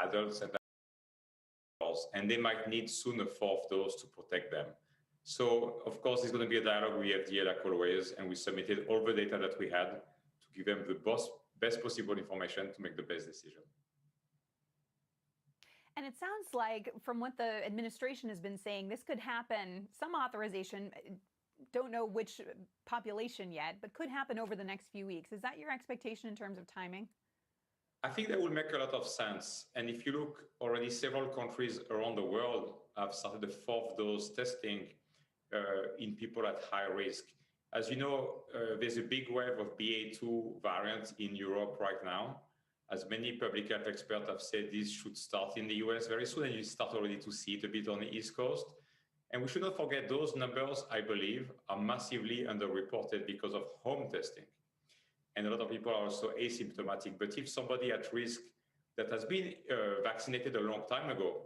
adults and they might need soon a fourth dose to protect them. So, of course, there's going to be a dialogue with the FDA like always, and we submitted all the data that we had to give them the best possible information to make the best decision. And it sounds like, from what the administration has been saying, this could happen, some authorization, don't know which population yet, but could happen over the next few weeks. Is that your expectation in terms of timing? I think that will make a lot of sense. And if you look, already several countries around the world have started the fourth dose testing in people at high risk. As you know, there's a big wave of BA.2 variants in Europe right now. As many public health experts have said, this should start in the US very soon, and you start already to see it a bit on the East Coast. And we should not forget those numbers, I believe, are massively underreported because of home testing. And a lot of people are also asymptomatic. But if somebody at risk that has been vaccinated a long time ago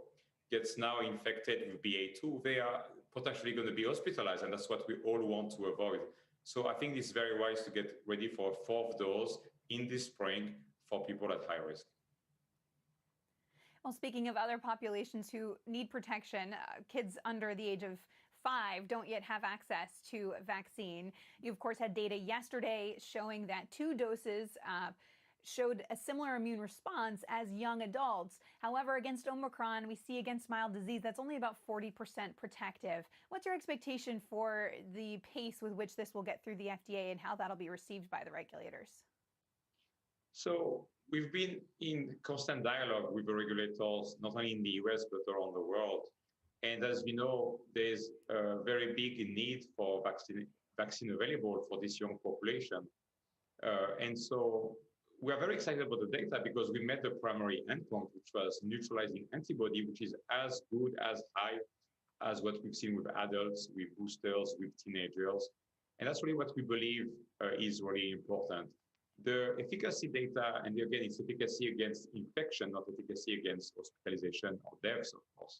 gets now infected with BA.2, they are potentially going to be hospitalized, and that's what we all want to avoid. So I think it's very wise to get ready for a fourth dose in this spring for people at high risk. Well, speaking of other populations who need protection, kids under the age of 5 don't yet have access to a vaccine. You, of course, had data yesterday showing that 2 doses showed a similar immune response as young adults. However, against Omicron, we see against mild disease, that's only about 40% protective. What's your expectation for the pace with which this will get through the FDA and how that'll be received by the regulators? So we've been in constant dialogue with the regulators, not only in the US, but around the world. And as we know, there's a very big need for vaccine available for this young population. And so we are very excited about the data because we met the primary endpoint, which was neutralizing antibody, which is as good, as high as what we've seen with adults, with boosters, with teenagers. And that's really what we believe is really important. The efficacy data, and again, it's efficacy against infection, not efficacy against hospitalization or deaths, of course,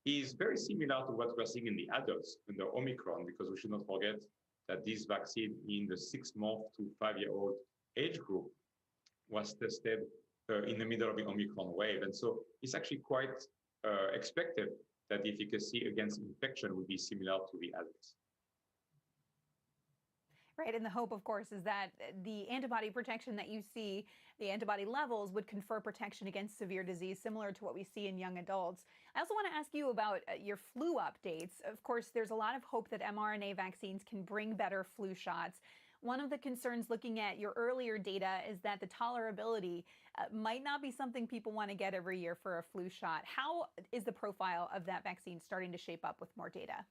is very similar to what we're seeing in the adults in the Omicron, because we should not forget that this vaccine in the 6-month to 5-year-old age group was tested in the middle of the Omicron wave. And so it's actually quite expected that the efficacy against infection would be similar to the adults. Right, and the hope, of course, is that the antibody protection that you see, the antibody levels, would confer protection against severe disease, similar to what we see in young adults. I also want to ask you about your flu updates. Of course, there's a lot of hope that mRNA vaccines can bring better flu shots. One of the concerns looking at your earlier data is that the tolerability might not be something people want to get every year for a flu shot. How is the profile of that vaccine starting to shape up with more data?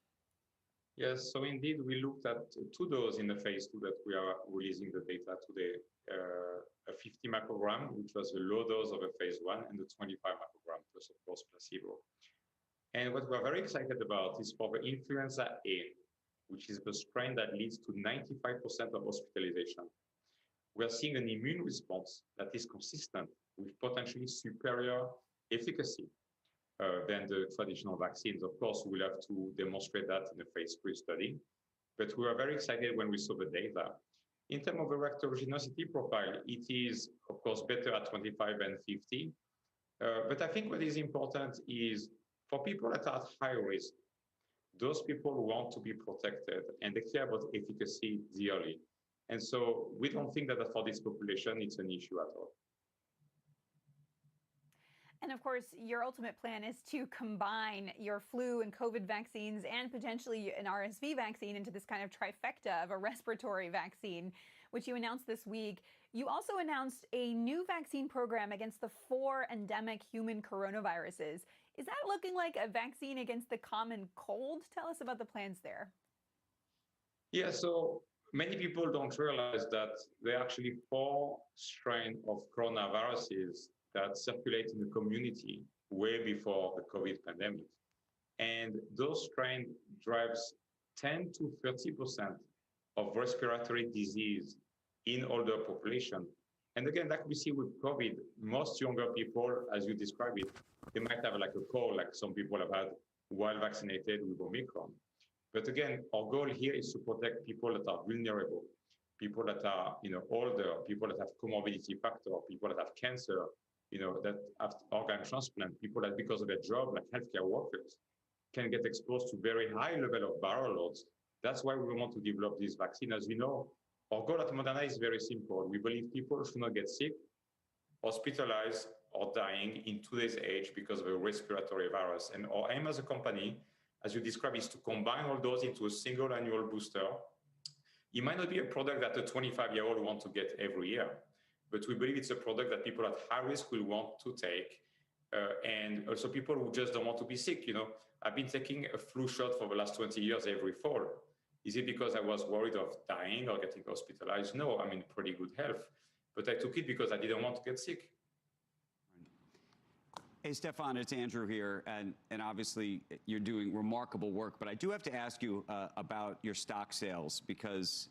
Yes, so indeed, we looked at 2 doses in the phase 2 that we are releasing the data today. A 50 microgram, which was the low dose of a phase 1, and the 25 microgram plus, of course, placebo. And what we're very excited about is for the influenza A, which is the strain that leads to 95% of hospitalization. We're seeing an immune response that is consistent with potentially superior efficacy than the traditional vaccines. Of course, we'll have to demonstrate that in the phase 3 study. But we were very excited when we saw the data. In terms of the reactogenicity profile, it is, of course, better at 25 and 50. But I think what is important is for people that are at high risk, those people want to be protected and they care about efficacy dearly. And so we don't think that for this population, it's an issue at all. And of course, your ultimate plan is to combine your flu and COVID vaccines and potentially an RSV vaccine into this kind of trifecta of a respiratory vaccine, which you announced this week. You also announced a new vaccine program against the 4 endemic human coronaviruses. Is that looking like a vaccine against the common cold? Tell us about the plans there. Yeah, so many people don't realize that there are actually 4 strains of coronaviruses that circulate in the community way before the COVID pandemic. And those strains drives 10 to 30% of respiratory disease in older population. And again, like we see with COVID, most younger people, as you described it, they might have like a cold, like some people have had while vaccinated with Omicron. But again, our goal here is to protect people that are vulnerable, people that are older, people that have comorbidity factor, people that have cancer, that after organ transplant, people that because of their job, like healthcare workers, can get exposed to very high level of viral loads. That's why we want to develop this vaccine. As you know, our goal at Moderna is very simple. We believe people should not get sick, hospitalized, or dying in today's age because of a respiratory virus. And our aim as a company, as you described, is to combine all those into a single annual booster. It might not be a product that a 25-year-old want to get every year, but we believe it's a product that people at high risk will want to take, and also people who just don't want to be sick. I've been taking a flu shot for the last 20 years every fall. Is it because I was worried of dying or getting hospitalized? No, I'm in pretty good health, but I took it because I didn't want to get sick. Hey, Stefan, it's Andrew here, and obviously you're doing remarkable work, but I do have to ask you about your stock sales, because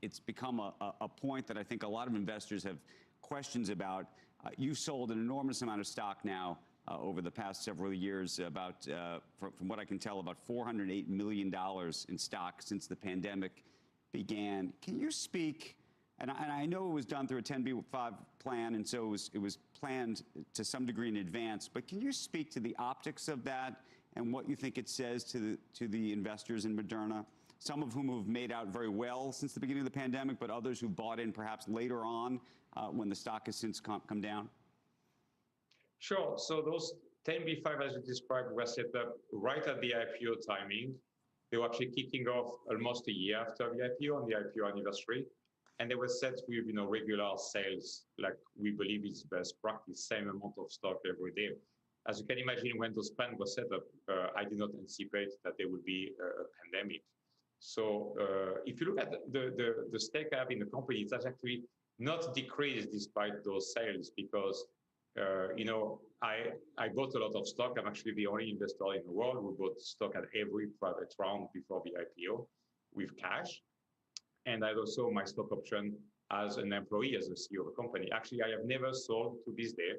it's become a point that I think a lot of investors have questions about. You've sold an enormous amount of stock now over the past several years, about, from what I can tell, about $408 million in stock since the pandemic began. Can you speak? And I know it was done through a 10b-5 plan, and so it was planned to some degree in advance. But can you speak to the optics of that and what you think it says to the investors in Moderna, some of whom have made out very well since the beginning of the pandemic, but others who bought in perhaps later on when the stock has since come down? Sure. So those 10b-5, as you described, were set up right at the IPO timing. They were actually kicking off almost a year after the IPO, on the IPO anniversary. And they were set with regular sales, like we believe is best practice, same amount of stock every day. As you can imagine, when those plans were set up, I did not anticipate that there would be a pandemic. So if you look at the stake I have in the company, it has actually not decreased despite those sales, because I bought a lot of stock. I'm actually the only investor in the world who bought stock at every private round before the IPO with cash. And I had also my stock option as an employee, as a CEO of a company. Actually, I have never sold to this day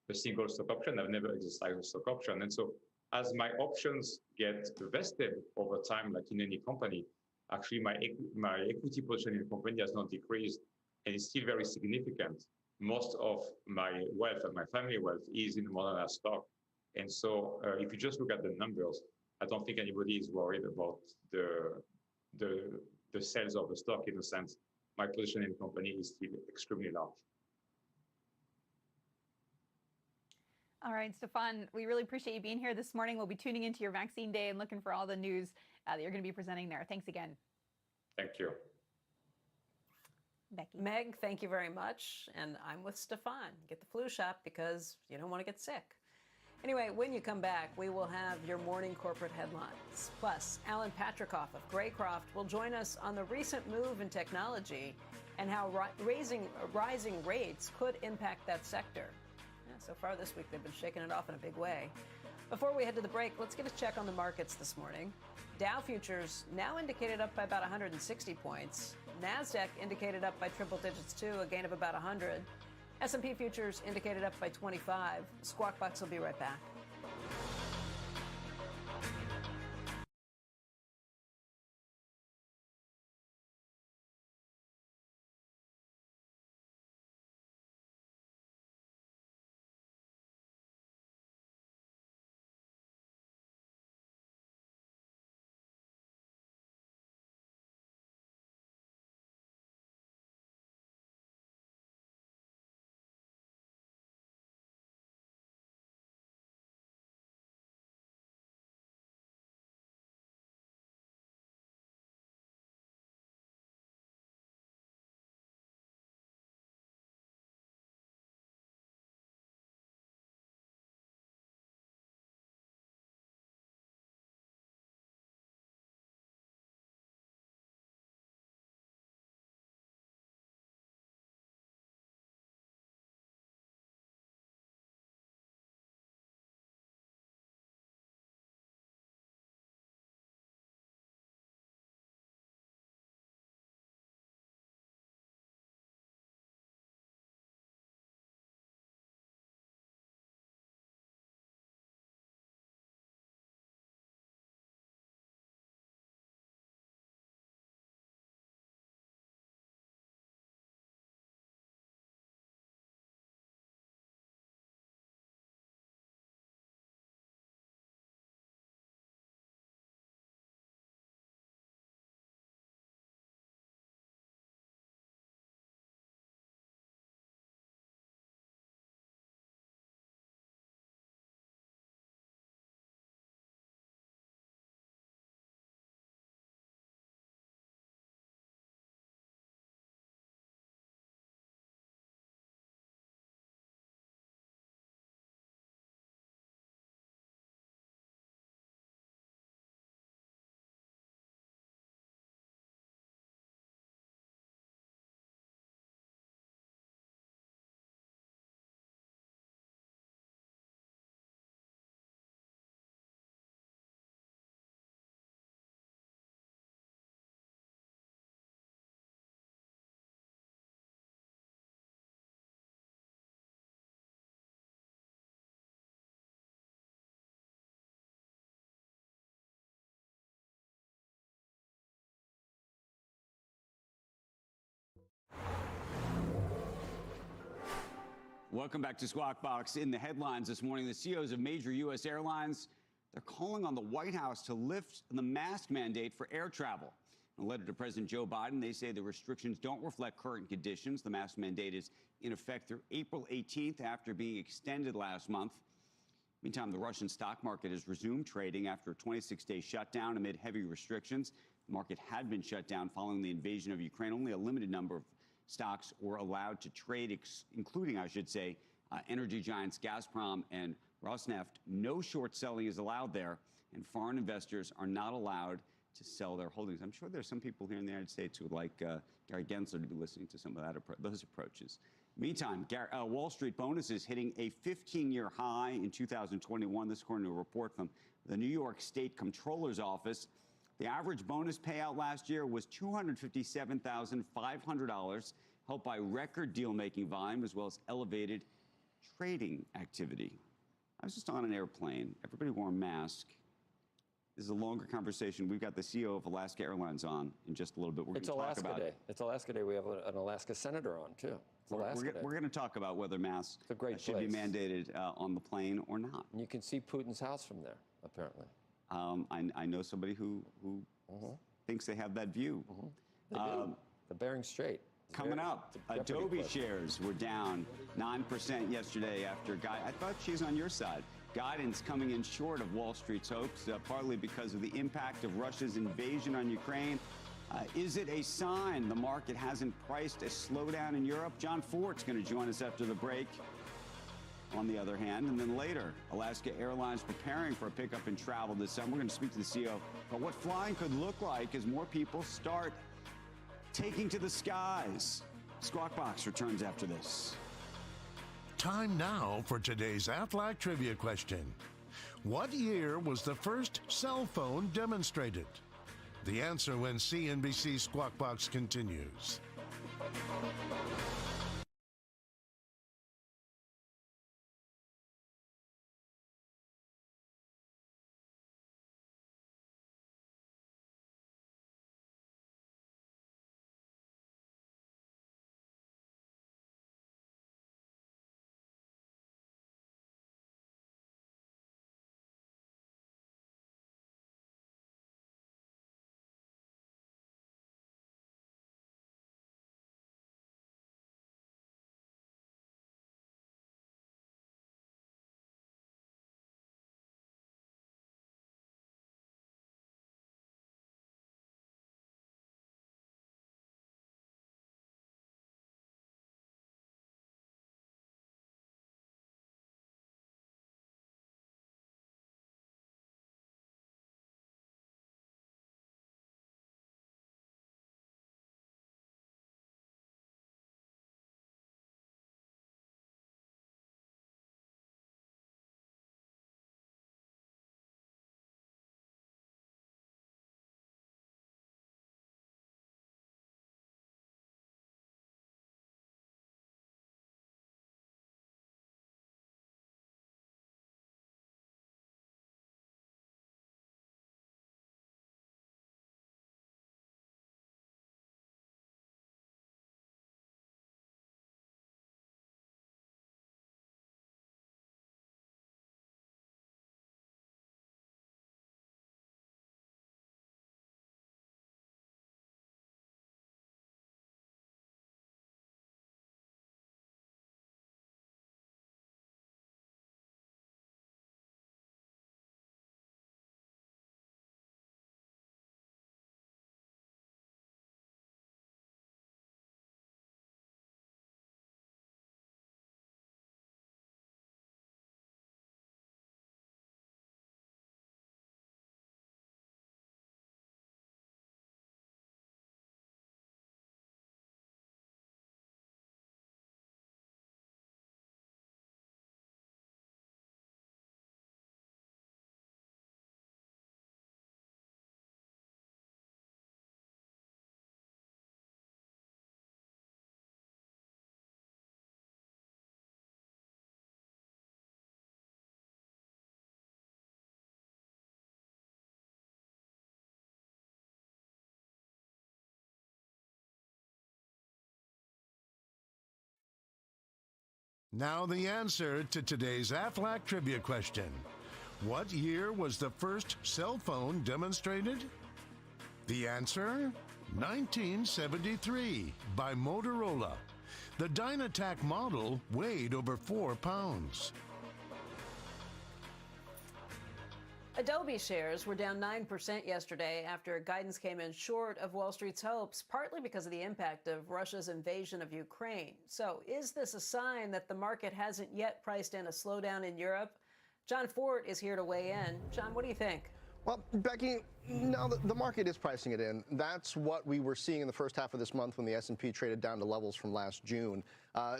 a single stock option. I've never exercised a stock option. And so as my options get vested over time, like in any company, actually my equity position in the company has not decreased, and it's still very significant. Most of my wealth and my family wealth is in Moderna stock. And so if you just look at the numbers, I don't think anybody is worried about the sales of the stock. In a sense, my position in the company is still extremely large. All right, Stefan, we really appreciate you being here this morning. We'll be tuning into your vaccine day and looking for all the news that you're going to be presenting there. Thanks again. Thank you. Becky. Meg, thank you very much. And I'm with Stefan. Get the flu shot because you don't want to get sick. Anyway, when you come back, we will have your morning corporate headlines. Plus, Alan Patrikoff of Graycroft will join us on the recent move in technology and how rising rates could impact that sector. Yeah, so far this week, they've been shaking it off in a big way. Before we head to the break, let's get a check on the markets this morning. Dow futures now indicated up by about 160 points. NASDAQ indicated up by triple digits too, a gain of about 100. S&P futures indicated up by 25. Squawk Box will be right back. Welcome back to Squawk Box. In the headlines this morning, the CEOs of major U.S. airlines, they're calling on the White House to lift the mask mandate for air travel. In a letter to President Joe Biden, they say the restrictions don't reflect current conditions. The mask mandate is in effect through April 18th after being extended last month. Meantime, the Russian stock market has resumed trading after a 26-day shutdown amid heavy restrictions. The market had been shut down following the invasion of Ukraine. Only a limited number of stocks were allowed to trade, including, I should say, energy giants Gazprom and Rosneft. No short selling is allowed there, and foreign investors are not allowed to sell their holdings. I'm sure there's some people here in the United States who would like Gary Gensler to be listening to some of those approaches. Meantime, Wall Street bonuses hitting a 15-year high in 2021. This according to a report from the New York State Comptroller's Office. The average bonus payout last year was $257,500, helped by record deal-making volume as well as elevated trading activity. I was just on an airplane. Everybody wore a mask. This is a longer conversation. We've got the CEO of Alaska Airlines on in just a little bit. It's Alaska Day. It's Alaska Day. We have an Alaska senator on, too. We're going to talk about whether masks should be mandated on the plane or not. And you can see Putin's house from there, apparently. I know somebody who thinks they have that view. They do. The Bering Strait. Coming up, Adobe shares were down 9% yesterday after I thought she's on your side. Guidance coming in short of Wall Street's hopes, partly because of the impact of Russia's invasion on Ukraine. Is it a sign the market hasn't priced a slowdown in Europe? John Fort's going to join us after the break. On the other hand, and then later, Alaska Airlines preparing for a pickup in travel this summer. We're going to speak to the CEO about what flying could look like as more people start taking to the skies. Squawk Box returns after this. Time now for today's AFLAC trivia question. What year was the first cell phone demonstrated? The answer when CNBC Squawk Box continues. Now the answer to today's AFLAC trivia question. What year was the first cell phone demonstrated? The answer? 1973 by Motorola. The Dynatac model weighed over 4 pounds. Adobe shares were down 9% yesterday after guidance came in short of Wall Street's hopes, partly because of the impact of Russia's invasion of Ukraine. So is this a sign that the market hasn't yet priced in a slowdown in Europe? John Fort is here to weigh in. John, what do you think? Well, Becky, no, the market is pricing it in. That's what we were seeing in the first half of this month when the S&P traded down to levels from last June.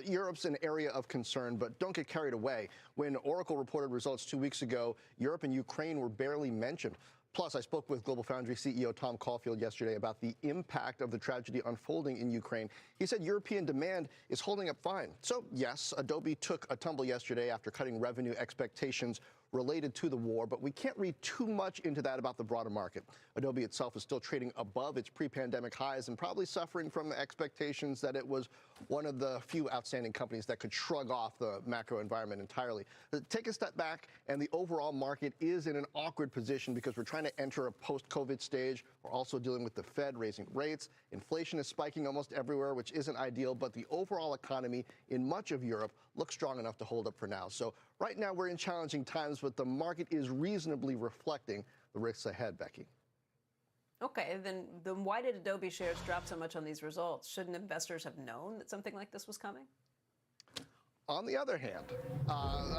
Europe's an area of concern, but don't get carried away. When Oracle reported results 2 weeks ago, Europe and Ukraine were barely mentioned. Plus, I spoke with GlobalFoundries CEO Tom Caulfield yesterday about the impact of the tragedy unfolding in Ukraine. He said European demand is holding up fine. So, yes, Adobe took a tumble yesterday after cutting revenue expectations related to the war, but we can't read too much into that about the broader market. Adobe itself is still trading above its pre-pandemic highs and probably suffering from the expectations that it was one of the few outstanding companies that could shrug off the macro environment entirely. Take a step back, and the overall market is in an awkward position because we're trying to enter a post-COVID stage. We're also dealing with the Fed raising rates. Inflation is spiking almost everywhere, which isn't ideal, but the overall economy in much of Europe looks strong enough to hold up for now. So right now we're in challenging times, but the market is reasonably reflecting the risks ahead, Becky. Okay, then why did Adobe shares drop so much on these results? Shouldn't investors have known that something like this was coming? On the other hand,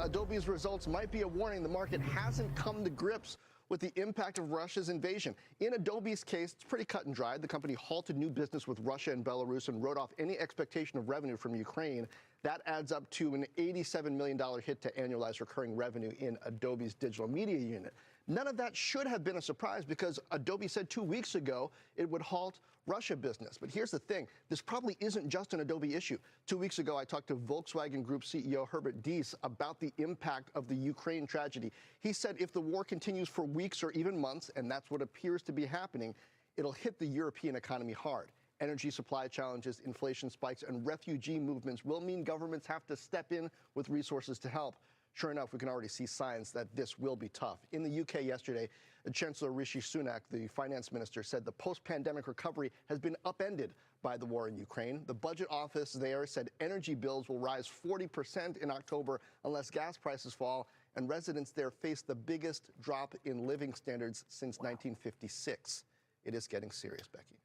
Adobe's results might be a warning. The market hasn't come to grips with the impact of Russia's invasion. In Adobe's case, it's pretty cut and dried. The company halted new business with Russia and Belarus and wrote off any expectation of revenue from Ukraine. That adds up to an $87 million hit to annualized recurring revenue in Adobe's digital media unit. None of that should have been a surprise because Adobe said 2 weeks ago it would halt Russia business. But here's the thing. This probably isn't just an Adobe issue. 2 weeks ago, I talked to Volkswagen Group CEO Herbert Diess about the impact of the Ukraine tragedy. He said if the war continues for weeks or even months, and that's what appears to be happening, it'll hit the European economy hard. Energy supply challenges, inflation spikes, and refugee movements will mean governments have to step in with resources to help. Sure enough, we can already see signs that this will be tough. In the UK yesterday, Chancellor Rishi Sunak, the finance minister, said the post-pandemic recovery has been upended by the war in Ukraine. The budget office there said energy bills will rise 40% in October unless gas prices fall, and residents there face the biggest drop in living standards since 1956. It is getting serious, Becky.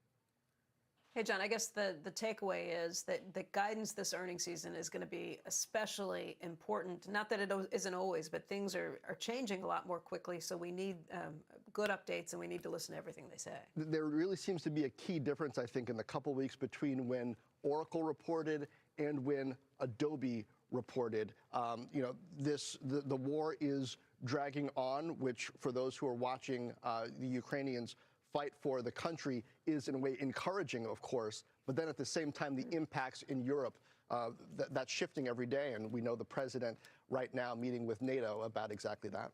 Hey, John, I guess the takeaway is that the guidance this earnings season is going to be especially important. Not that it isn't always, but things are changing a lot more quickly, so we need good updates and we need to listen to everything they say. There really seems to be a key difference, I think, in the couple weeks between when Oracle reported and when Adobe reported. The war is dragging on, which for those who are watching the Ukrainians fight for the country is in a way encouraging, of course, but then at the same time the impacts in Europe, that's shifting every day, and we know the president right now meeting with NATO about exactly that.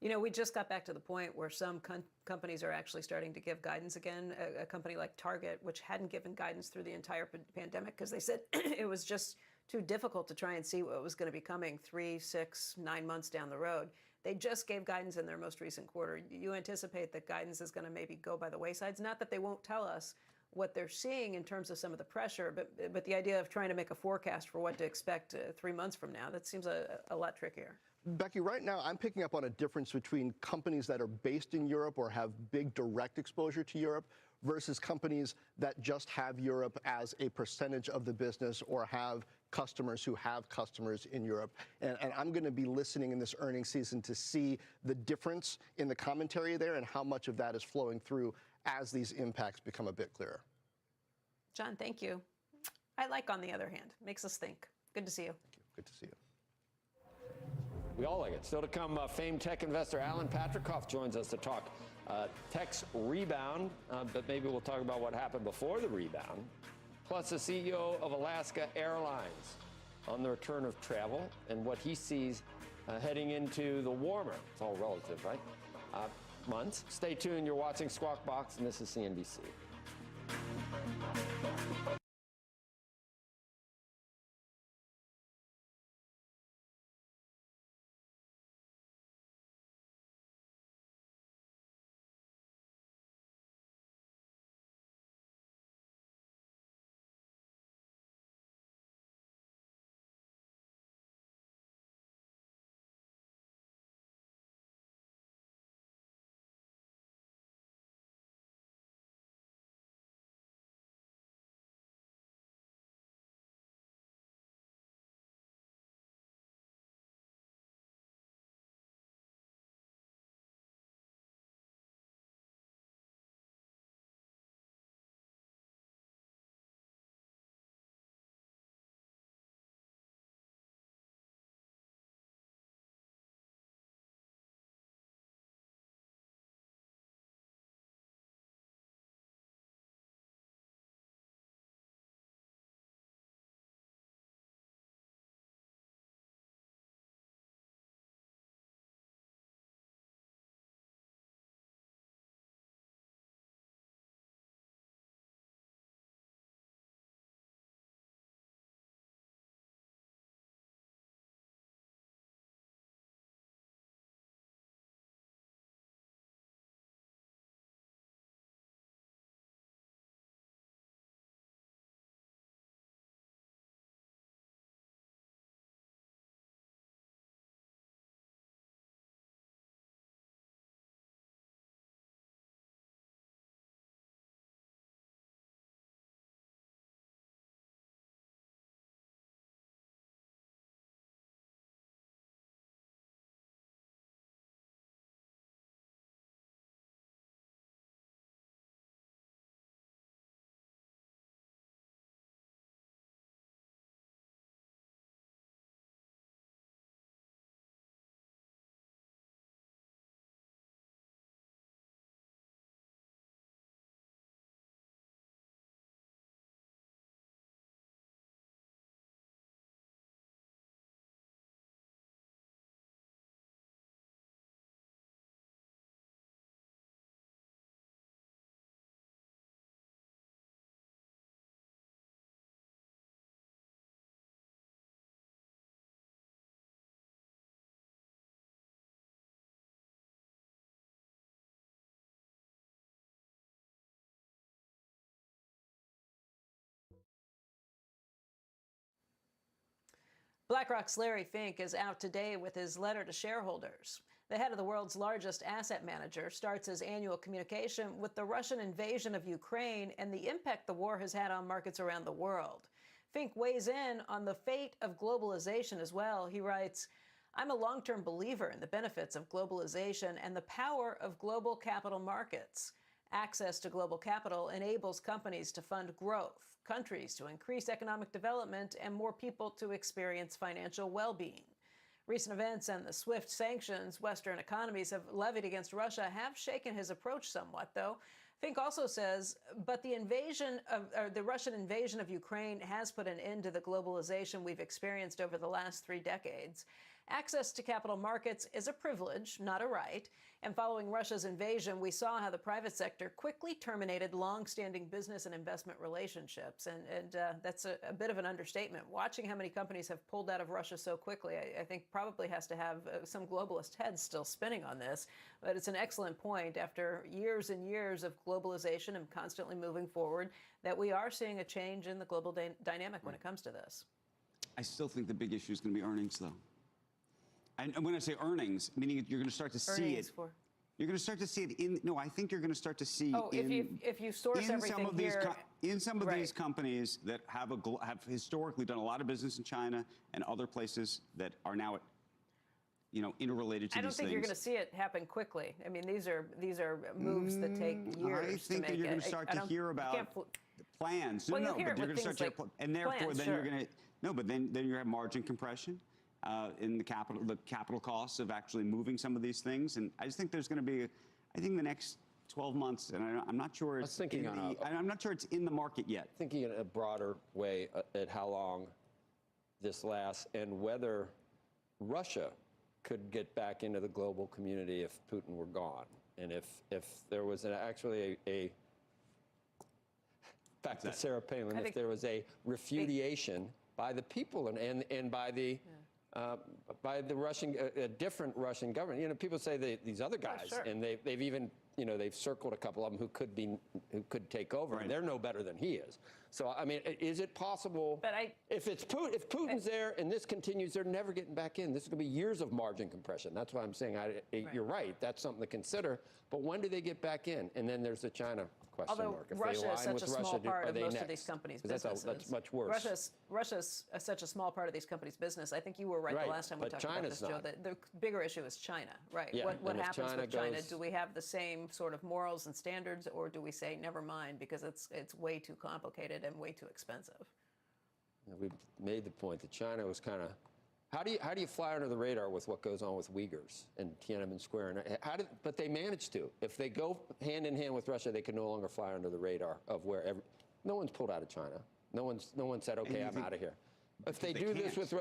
You know, we just got back to the point where some companies are actually starting to give guidance again. A company like Target, which hadn't given guidance through the entire pandemic because they said it was just too difficult to try and see what was going to be coming 3, 6, 9 months down the road. They just gave guidance in their most recent quarter. You anticipate that guidance is going to maybe go by the wayside. It's not that they won't tell us what they're seeing in terms of some of the pressure, but the idea of trying to make a forecast for what to expect 3 months from now, that seems a lot trickier. Becky, right now I'm picking up on a difference between companies that are based in Europe or have big direct exposure to Europe versus companies that just have Europe as a percentage of the business or have customers who have customers in Europe. And I'm going to be listening in this earnings season to see the difference in the commentary there and how much of that is flowing through as these impacts become a bit clearer. John, thank you. I like On the Other Hand. Makes us think. Good to see you. Thank you. Good to see you. We all like it. Still to come, famed tech investor Alan Patricof joins us to talk tech's rebound, but maybe we'll talk about what happened before the rebound. Plus, the CEO of Alaska Airlines on the return of travel and what he sees heading into the warmer, it's all relative, right, months. Stay tuned. You're watching Squawk Box, and this is CNBC. BlackRock's Larry Fink is out today with his letter to shareholders. The head of the world's largest asset manager starts his annual communication with the Russian invasion of Ukraine and the impact the war has had on markets around the world. Fink weighs in on the fate of globalization as well. He writes, "I'm a long-term believer in the benefits of globalization and the power of global capital markets. Access to global capital enables companies to fund growth, countries to increase economic development, and more people to experience financial well-being." Recent events and the swift sanctions Western economies have levied against Russia have shaken his approach somewhat, though. Fink also says, but the Russian invasion of Ukraine has put an end to the globalization we've experienced over the last 3 decades. Access to capital markets is a privilege, not a right. And following Russia's invasion, we saw how the private sector quickly terminated long-standing business and investment relationships. And that's a bit of an understatement. Watching how many companies have pulled out of Russia so quickly, I think probably has to have some globalist heads still spinning on this. But it's an excellent point after years and years of globalization and constantly moving forward that we are seeing a change in the global dynamic when it comes to this. I still think the big issue is going to be earnings, though. And when I say earnings, meaning you're going to start to see it. You're going to start to see it in. No, I think you're going to start to see. Oh, if you source everything here, in some of these companies that have historically done a lot of business in China and other places that are now, interrelated to these things. I don't think you're going to see it happen quickly. I mean, these are moves that take years. I think that you're going to start to hear about plans. Well, no, but you're going to start to hear, and therefore then you're going to but then you have margin compression. In the capital costs of actually moving some of these things, and I just think there's going to be, I think the next 12 months, and I'm not sure it's I'm not sure it's in the market yet. Thinking in a broader way at how long this lasts and whether Russia could get back into the global community if Putin were gone, and if there was actually back to Sarah Palin, if there was a repudiation by the people and by the Russian, a different Russian government. People say these other guys, and they've even, they've circled a couple of them who could take over. Right. And they're no better than he is. So, I mean, is it possible? But if Putin's there and this continues, they're never getting back in. This is going to be years of margin compression. That's why I'm saying you're right. That's something to consider. But when do they get back in? And then there's the China question mark. If Russia is such a small part of most of these companies' businesses. That's much worse. Russia's such a small part of these companies' business. I think you were right the last time we talked about this, Joe. The bigger issue is China, right? Yeah. What happens with China? Do we have the same sort of morals and standards, or do we say never mind because it's way too complicated and way too expensive? We've made the point that China was kind of. How do you fly under the radar with what goes on with Uyghurs and Tiananmen Square? And but they managed to. If they go hand in hand with Russia, they can no longer fly under the radar of wherever. No one's pulled out of China. No one said, okay, I'm out of here. If they do this with,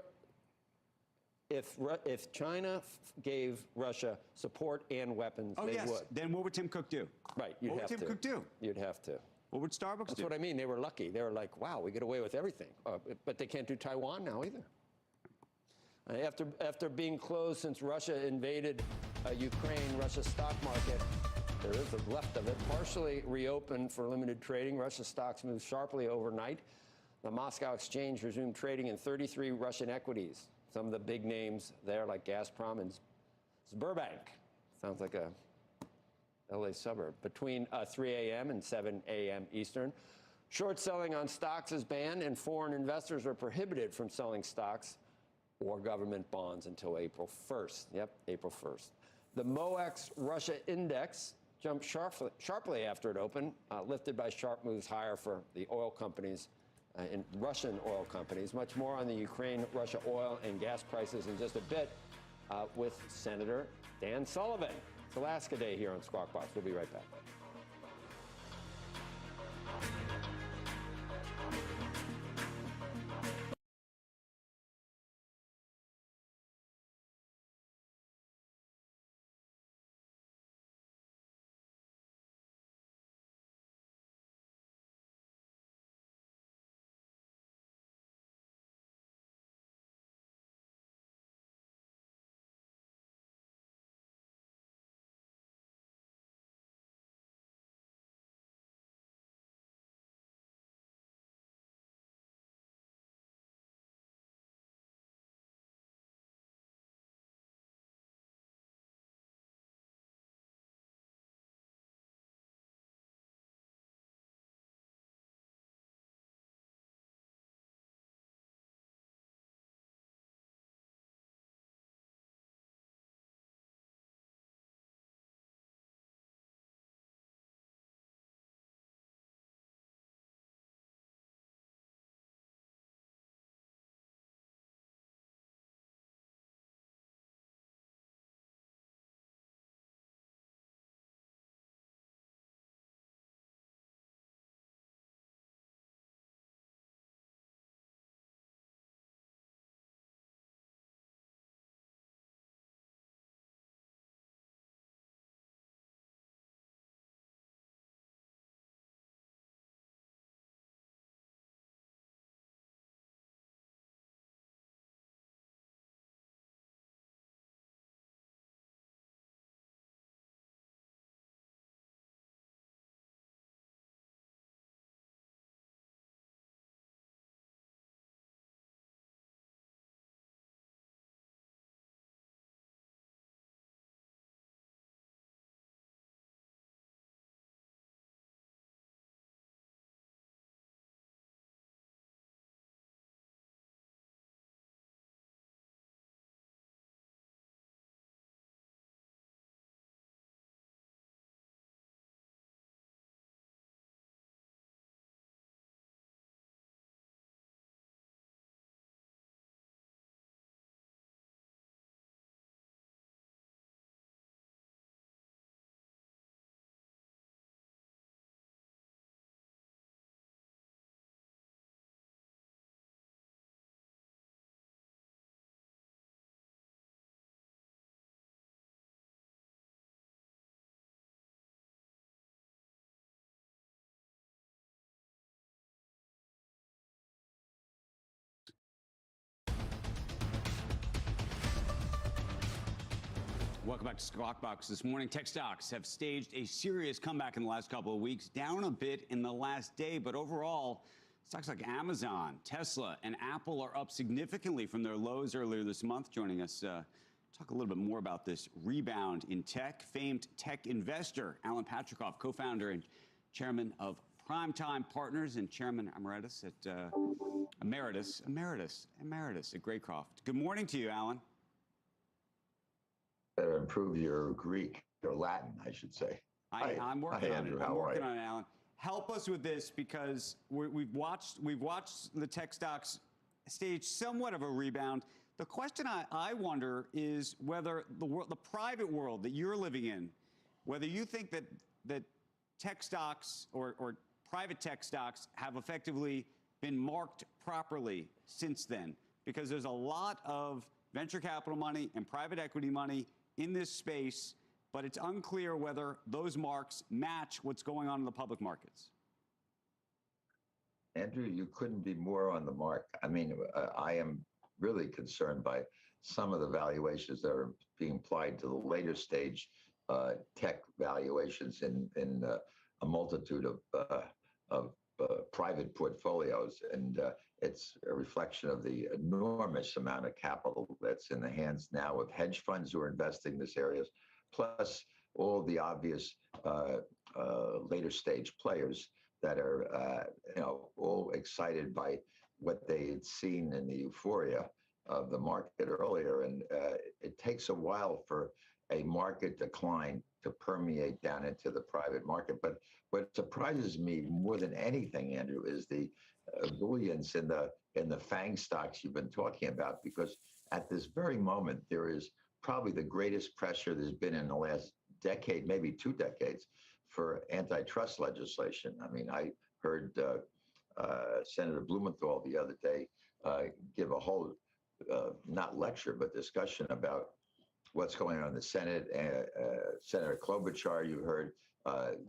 if China gave Russia support and weapons, they would. Then what would Tim Cook do? Right, what would Tim Cook do? You'd have to. What would Starbucks do? That's what I mean. They were lucky. They were like, wow, we get away with everything. But they can't do Taiwan now either. After being closed since Russia invaded Ukraine, Russia's stock market, there is the left of it, partially reopened for limited trading. Russia stocks moved sharply overnight. The Moscow exchange resumed trading in 33 Russian equities. Some of the big names there, like Gazprom and Sberbank. Sounds like a LA suburb. Between 3 a.m. and 7 a.m. Eastern. Short selling on stocks is banned, and foreign investors are prohibited from selling stocks or government bonds until April 1st. Yep, April 1st. The MOEX Russia Index jumped sharply after it opened, lifted by sharp moves higher for the oil companies, in Russian oil companies. Much more on the Ukraine-Russia oil and gas prices in just a bit with Senator Dan Sullivan. It's Alaska Day here on Squawk Box. We'll be right back. Welcome back to Squawk Box. This morning, tech stocks have staged a serious comeback in the last couple of weeks, down a bit in the last day, but overall, stocks like Amazon, Tesla, and Apple are up significantly from their lows earlier this month. Joining us, talk a little bit more about this rebound in tech. Famed tech investor Alan Patrikoff, co-founder and chairman of Primetime Partners and chairman emeritus at emeritus at Graycroft. Good morning to you, Alan. Better improve your Greek or Latin, I should say. I'm working Hi, on Andrew. it. I'm How are working you? on it, Alan. Help us with this because we've watched the tech stocks stage somewhat of a rebound. The question I wonder is whether the private world that you're living in, whether you think that tech stocks or private tech stocks have effectively been marked properly since then, because there's a lot of venture capital money and private equity money in this space, but it's unclear whether those marks match what's going on in the public markets. Andrew, you couldn't be more on the mark. I mean, I am really concerned by some of the valuations that are being applied to the later stage tech valuations in a multitude of private portfolios. And it's a reflection of the enormous amount of capital that's in the hands now of hedge funds who are investing in this areas, plus all the obvious later stage players that are, all excited by what they had seen in the euphoria of the market earlier. And it takes a while for a market decline to permeate down into the private market. But what surprises me more than anything, Andrew, is the ebullience in the FANG stocks you've been talking about, because at this very moment, there is probably the greatest pressure there's been in the last decade, maybe 2 decades, for antitrust legislation. I mean, I heard Senator Blumenthal the other day give a whole, not lecture, but discussion about what's going on in the Senate. Senator Klobuchar, you heard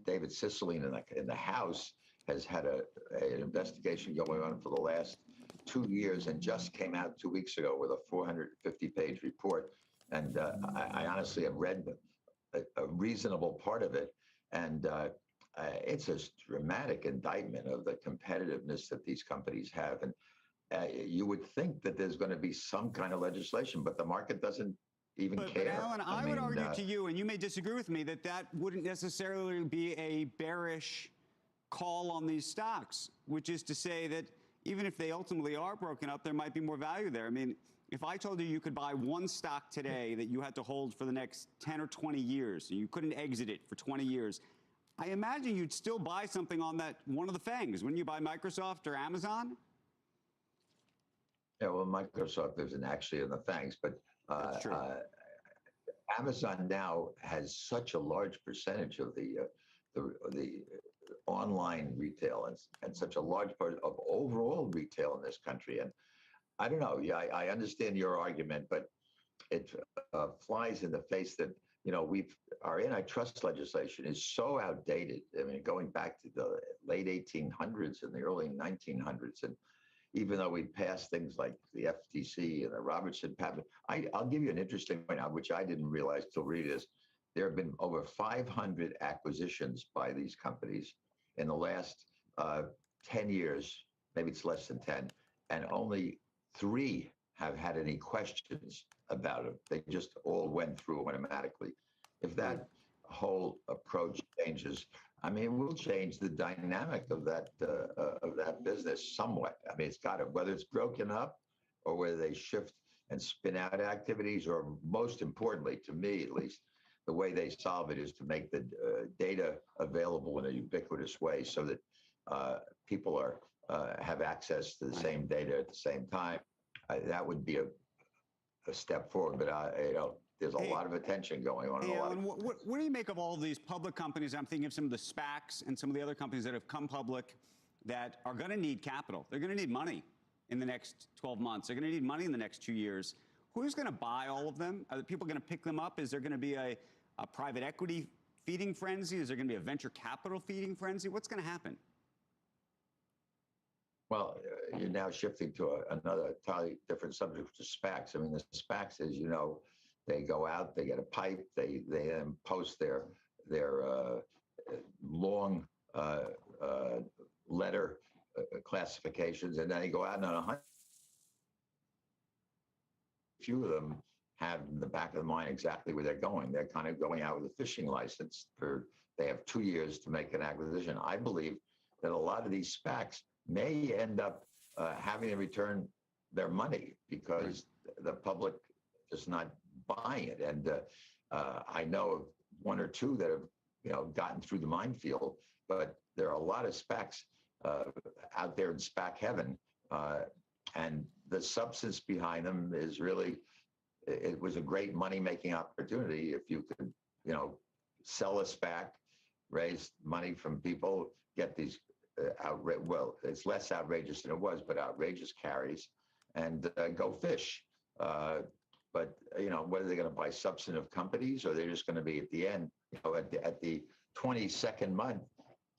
David Cicilline in the House has had an investigation going on for the last 2 years and just came out 2 weeks ago with a 450-page report. And I honestly have read a reasonable part of it. And it's a dramatic indictment of the competitiveness that these companies have. And you would think that there's going to be some kind of legislation, but the market doesn't even care. But Alan, I would argue to you, and you may disagree with me, that wouldn't necessarily be a bearish call on these stocks, which is to say that even if they ultimately are broken up, there might be more value there. I mean, if I told you you could buy one stock today that you had to hold for the next 10 or 20 years, and you couldn't exit it for 20 years, I imagine you'd still buy something on that one of the FANGs. Wouldn't you buy Microsoft or Amazon? Yeah, well, Microsoft isn't actually in the FANGs, but That's true. Amazon now has such a large percentage of the online retail and such a large part of overall retail in this country. And I don't know. Yeah, I understand your argument, but it flies in the face that, our antitrust legislation is so outdated. I mean, going back to the late 1800s and the early 1900s. And even though we passed things like the FTC and the Robertson patent, I'll give you an interesting point out, which I didn't realize till reading this. There have been over 500 acquisitions by these companies in the last 10 years, maybe it's less than 10, and only 3 have had any questions about it. They just all went through automatically. If that whole approach changes, I mean, it will change the dynamic of that business somewhat. I mean, it's got to, whether it's broken up or whether they shift and spin out activities, or most importantly, to me at least, the way they solve it is to make the data available in a ubiquitous way so that people have access to the same data at the same time. That would be a step forward, but there's a lot of attention going on. Hey, Alan, what do you make of all these public companies? I'm thinking of some of the SPACs and some of the other companies that have come public that are going to need capital. They're going to need money in the next 12 months. They're going to need money in the next 2 years. Who's going to buy all of them? Are the people going to pick them up? Is there going to be a private equity feeding frenzy? Is there going to be a venture capital feeding frenzy? What's going to happen? Well, you're now shifting to another entirely different subject, which is SPACs. I mean, the SPACs, as you know, They go out, they get a pipe, they post their long letter classifications, and then they go out and on 100. Few of them have in the back of the mind exactly where they're going. They're kind of going out with a fishing license they have 2 years to make an acquisition. I believe that a lot of these SPACs may end up having to return their money because the public is not buying it. And I know of one or two that have gotten through the minefield, but there are a lot of SPACs out there in SPAC heaven. And the substance behind them is really, it was a great money-making opportunity if you could, sell a SPAC, raise money from people, get these well, it's less outrageous than it was, but outrageous carries, and go fish. But whether they're going to buy substantive companies or they're just going to be at the end, at the 22nd month,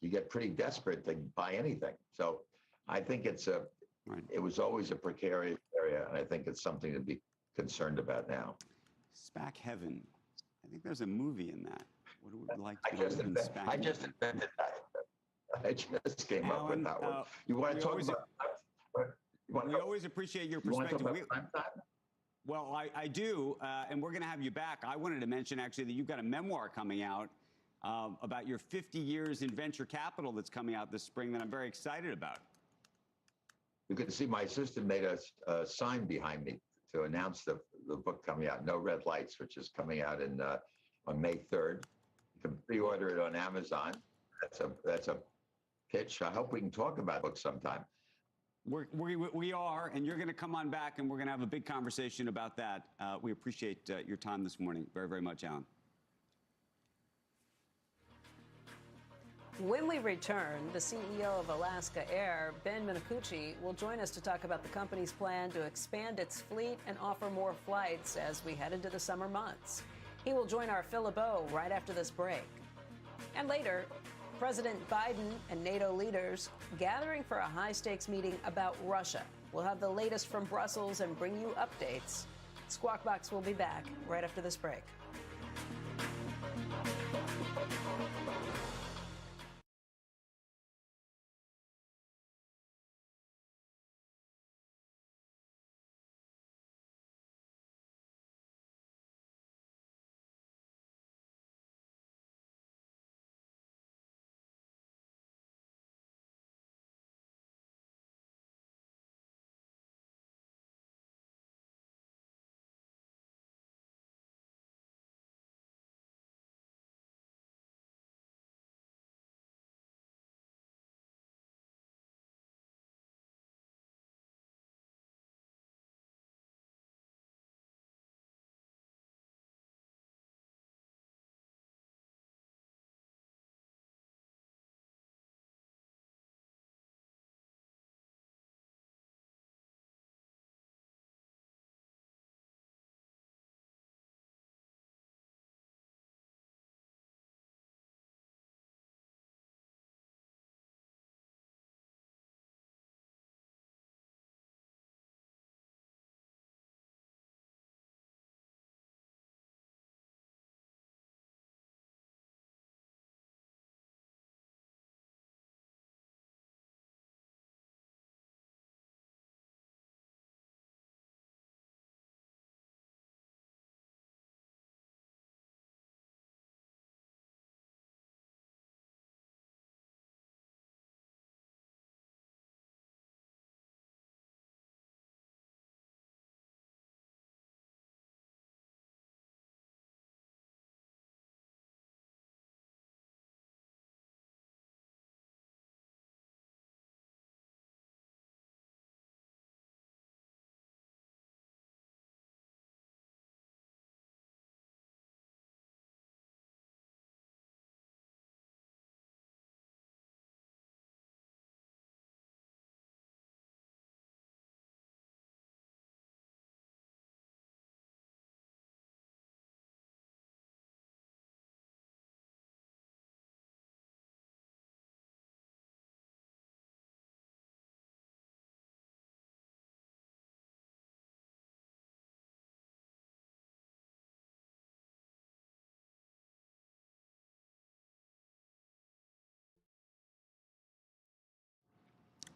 you get pretty desperate to buy anything. So I think it was always a precarious area, and I think it's something to be concerned about now. SPAC heaven. I think there's a movie in that. What would we like to I just invented that. I just came up with that one. You want to talk about? We always appreciate your perspective. Well, I do, and we're going to have you back. I wanted to mention, actually, that you've got a memoir coming out about your 50 years in venture capital that's coming out this spring that I'm very excited about. You can see my assistant made a sign behind me to announce the book coming out, No Red Lights, which is coming out on May 3rd. You can pre-order it on Amazon. That's a pitch. I hope we can talk about the book sometime. We are, and you're going to come on back, and we're going to have a big conversation about that. We appreciate your time this morning very, very much, Alan. When we return, the CEO of Alaska Air, Ben Minicucci, will join us to talk about the company's plan to expand its fleet and offer more flights as we head into the summer months. He will join our Phil LeBeau right after this break. And later, President Biden and NATO leaders gathering for a high-stakes meeting about Russia. We'll have the latest from Brussels and bring you updates. Squawk Box will be back right after this break.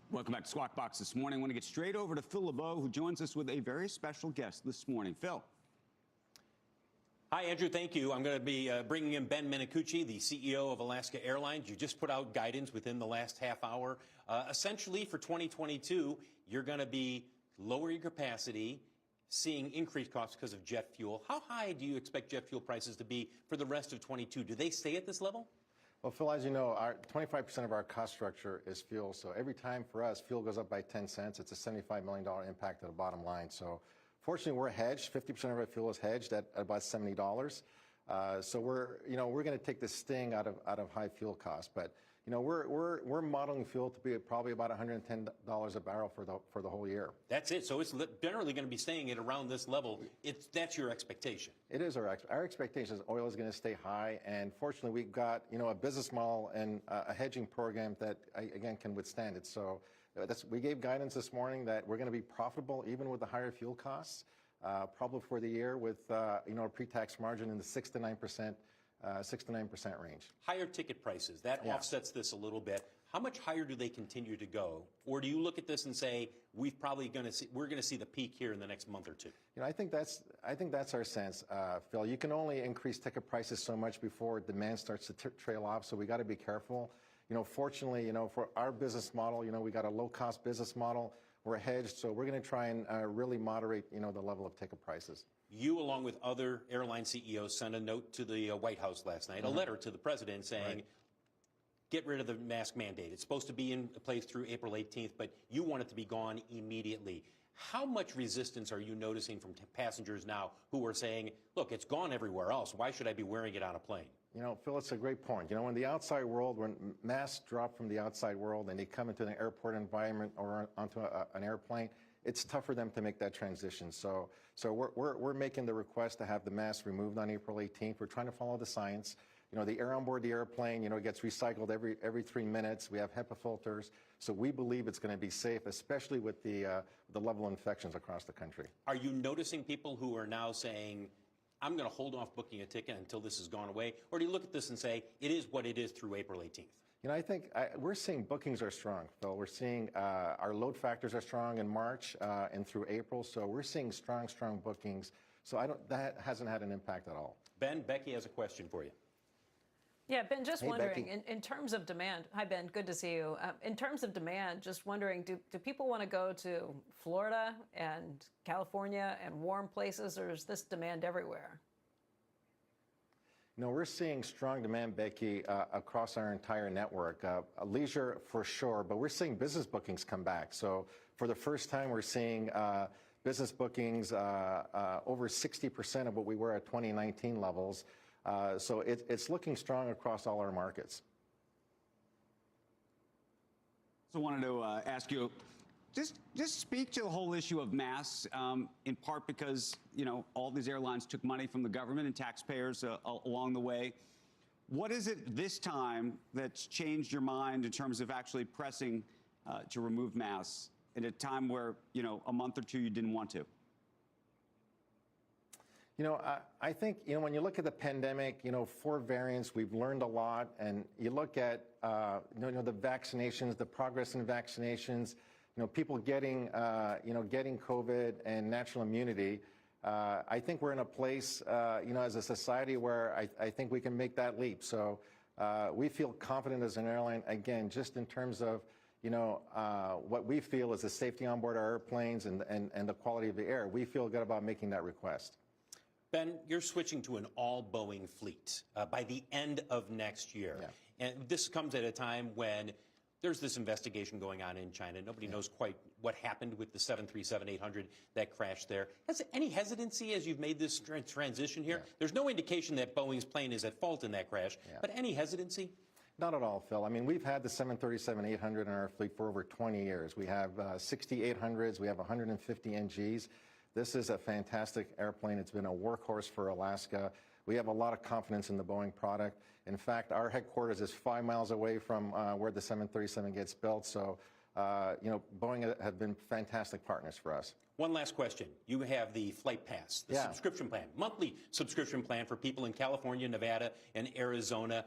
Welcome back to Squawk Box this morning. I want to get straight over to Phil LeBeau, who joins us with a very special guest this morning. Phil. Hi, Andrew. Thank you. I'm going to be bringing in Ben Minicucci, the CEO of Alaska Airlines. You just put out guidance within the last half hour. Essentially, for 2022, you're going to be lowering capacity, seeing increased costs because of jet fuel. How high do you expect jet fuel prices to be for the rest of 22? Do they stay at this level? Well, Phil, as you know, 25% of our cost structure is fuel. So every time for us, fuel goes up by 10 cents, it's a $75 million impact to the bottom line. So fortunately, we're hedged. 50% of our fuel is hedged at about $70. So we're going to take the sting out of high fuel costs. But we're modeling fuel to be probably about $110 a barrel for the whole year. That's it. So it's generally going to be staying at around this level. That's your expectation. It is our expectation is oil is going to stay high, and fortunately, we've got a business model and a hedging program that again can withstand it. So we gave guidance this morning that we're going to be profitable even with the higher fuel costs, probably for the year with a pre-tax margin in the 6 to 9% range. Higher ticket prices, that offsets this a little bit. How much higher do they continue to go? Or do you look at this and say, we're going to see the peak here in the next month or two? I think that's our sense, Phil. You can only increase ticket prices so much before demand starts to trail off, so we got to be careful. Fortunately, for our business model, we got a low-cost business model. We're hedged, so we're going to try and really moderate, the level of ticket prices. You, along with other airline CEOs, sent a note to the White House last night, a letter to the president saying, get rid of the mask mandate. It's supposed to be in place through April 18th, but you want it to be gone immediately. How much resistance are you noticing from passengers now who are saying, look, it's gone everywhere else. Why should I be wearing it on a plane? Phil, it's a great point. When the outside world, when masks drop from the outside world and they come into an airport environment or onto an airplane, it's tough for them to make that transition. So we're making the request to have the mask removed on April 18th. We're trying to follow the science. The air on board the airplane, gets recycled every 3 minutes. We have HEPA filters. So we believe it's going to be safe, especially with the level of infections across the country. Are you noticing people who are now saying, I'm going to hold off booking a ticket until this has gone away? Or do you look at this and say, it is what it is through April 18th? I think we're seeing bookings are strong, Phil. We're seeing our load factors are strong in March and through April. So we're seeing strong bookings. So that hasn't had an impact at all. Ben, Becky has a question for you. Yeah, Ben, just wondering, in terms of demand, hi, Ben, good to see you. In terms of demand, just wondering, do people want to go to Florida and California and warm places, or is this demand everywhere? We're seeing strong demand, Becky, across our entire network. Leisure for sure, but we're seeing business bookings come back. So for the first time, we're seeing business bookings over 60% of what we were at 2019 levels. So it's looking strong across all our markets. So I wanted to ask you, just speak to the whole issue of masks, in part because, all these airlines took money from the government and taxpayers along the way. What is it this time that's changed your mind in terms of actually pressing to remove masks at a time where, a month or two you didn't want to? I think, when you look at the pandemic, 4 variants, we've learned a lot. And you look at, the vaccinations, the progress in vaccinations, people getting COVID and natural immunity. I think we're in a place, as a society where I think we can make that leap. So we feel confident as an airline, again, just in terms of, what we feel is the safety on board our airplanes and the quality of the air. We feel good about making that request. Ben, you're switching to an all-Boeing fleet by the end of next year. Yeah. And this comes at a time when there's this investigation going on in China. Nobody knows quite what happened with the 737-800 that crashed there. Has any hesitancy as you've made this transition here? Yeah. There's no indication that Boeing's plane is at fault in that crash, but any hesitancy? Not at all, Phil. I mean, we've had the 737-800 in our fleet for over 20 years. We have 60 800s. We have 150 NGs. This is a fantastic airplane. It's been a workhorse for Alaska. We have a lot of confidence in the Boeing product. In fact, our headquarters is 5 miles away from where the 737 gets built. So, Boeing have been fantastic partners for us. One last question. You have the Flight Pass, the subscription plan, monthly subscription plan for people in California, Nevada, and Arizona.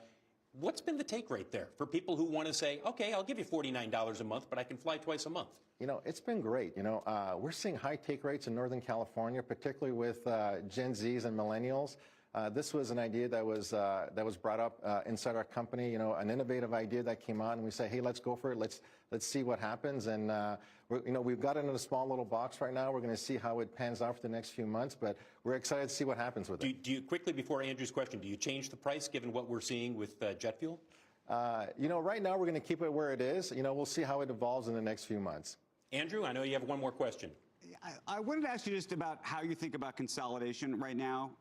What's been the take rate there for people who want to say, okay, I'll give you $49 a month, but I can fly twice a month? You know, it's been great. You know, we're seeing high take rates in Northern California, particularly with Gen Zs and millennials. This was an idea that was brought up inside our company. You know, an innovative idea that came out, and we say, hey, let's go for it. Let's see what happens. And we've got it in a small little box right now. We're going to see how it pans out for the next few months, but we're excited to see what happens with it. Do you quickly before Andrew's question? Do you change the price given what we're seeing with jet fuel? You know, right now we're going to keep it where it is. You know, we'll see how it evolves in the next few months. Andrew, I know you have one more question. I wanted to ask you just about how you think about consolidation right now.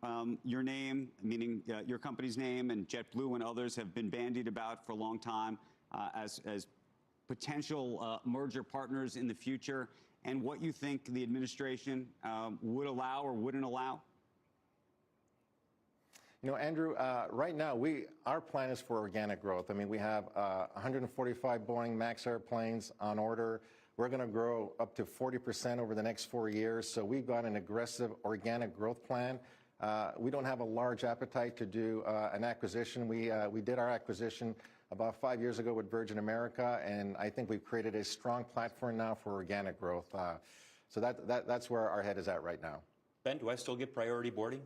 Your name, meaning your company's name, and JetBlue and others have been bandied about for a long time as potential merger partners in the future, and what you think the administration would allow or wouldn't allow? You know, Andrew, right now, our plan is for organic growth. I mean, we have 145 Boeing MAX airplanes on order. We're going to grow up to 40% over the next 4 years. So we've got an aggressive organic growth plan. We don't have a large appetite to do an acquisition. We did our acquisition about 5 years ago with Virgin America, and I think we've created a strong platform now for organic growth. So that's where our head is at right now. Ben, do I still get priority boarding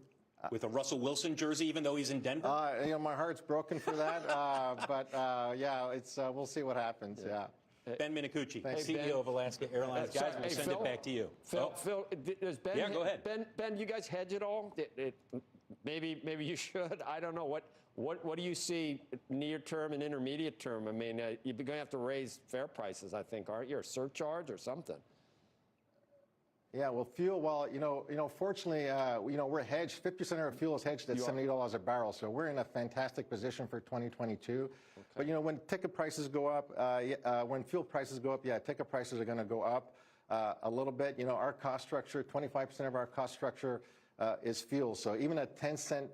with a Russell Wilson jersey, even though he's in Denver? You know, my heart's broken for that, but yeah, we'll see what happens. Yeah. Ben Minicucci, CEO of Alaska Airlines. Guys, we'll send it back to you. Phil, does Ben? Yeah, go ahead. Ben, you guys hedge at all? Maybe you should. I don't know. What do you see near term and intermediate term? I mean, you're going to have to raise fare prices, I think, aren't you? Or surcharge or something. Yeah, well, fuel. Well, you know, fortunately, we're hedged. 50% of our fuel is hedged at $70 a barrel, so we're in a fantastic position for 2022. Okay. But you know, when ticket prices go up, when fuel prices go up, yeah, ticket prices are going to go up a little bit. You know, our cost structure, 25% of our cost structure is fuel. So even a 10-cent,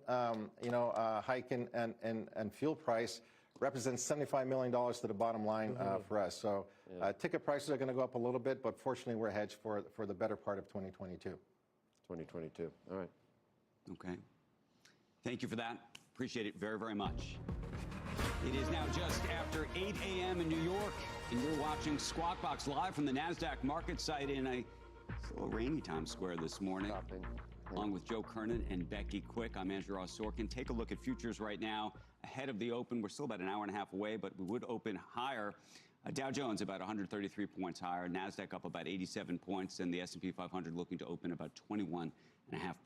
hike in fuel price represents $75 million to the bottom line for us. So ticket prices are going to go up a little bit, but fortunately we're hedged for the better part of 2022. 2022. All right. Okay. Thank you for that. Appreciate it very, very much. It is now just after 8 a.m. in New York, and you're watching Squawk Box live from the NASDAQ market site in a little rainy Times Square this morning. Along with Joe Kernan and Becky Quick, I'm Andrew Ross Sorkin. Take a look at futures right now. Ahead of the open, we're still about an hour and a half away, but we would open higher. Dow Jones about 133 points higher, NASDAQ up about 87 points, and the S&P 500 looking to open about 21.5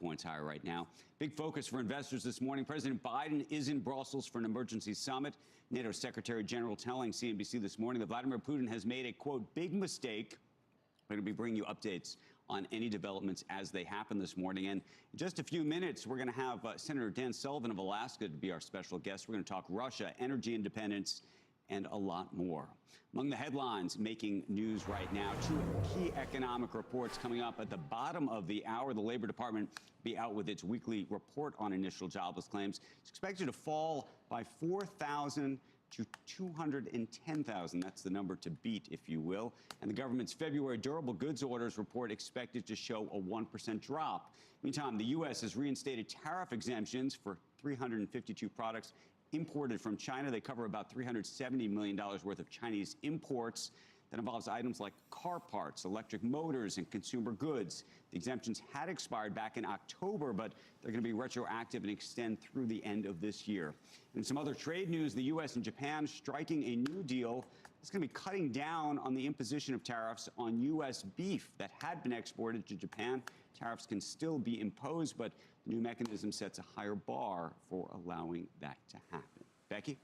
points higher right now. Big focus for investors this morning. President Biden is in Brussels for an emergency summit. NATO Secretary General telling CNBC this morning that Vladimir Putin has made a, quote, big mistake. We're going to be bringing you updates on any developments as they happen this morning. And in just a few minutes, we're going to have Senator Dan Sullivan of Alaska to be our special guest. We're going to talk Russia, energy independence, and a lot more. Among the headlines making news right now, two key economic reports coming up at the bottom of the hour. The Labor Department will be out with its weekly report on initial jobless claims. It's expected to fall by 4,000 to 210,000. That's the number to beat, if you will. And the government's February durable goods orders report expected to show a 1% drop. Meantime, the U.S. has reinstated tariff exemptions for 352 products imported from China. They cover about $370 million worth of Chinese imports. That involves items like car parts, electric motors, and consumer goods. The exemptions had expired back in October, but they're going to be retroactive and extend through the end of this year. And some other trade news, the U.S. and Japan striking a new deal that's going to be cutting down on the imposition of tariffs on U.S. beef that had been exported to Japan. Tariffs can still be imposed, but the new mechanism sets a higher bar for allowing that to happen. Becky?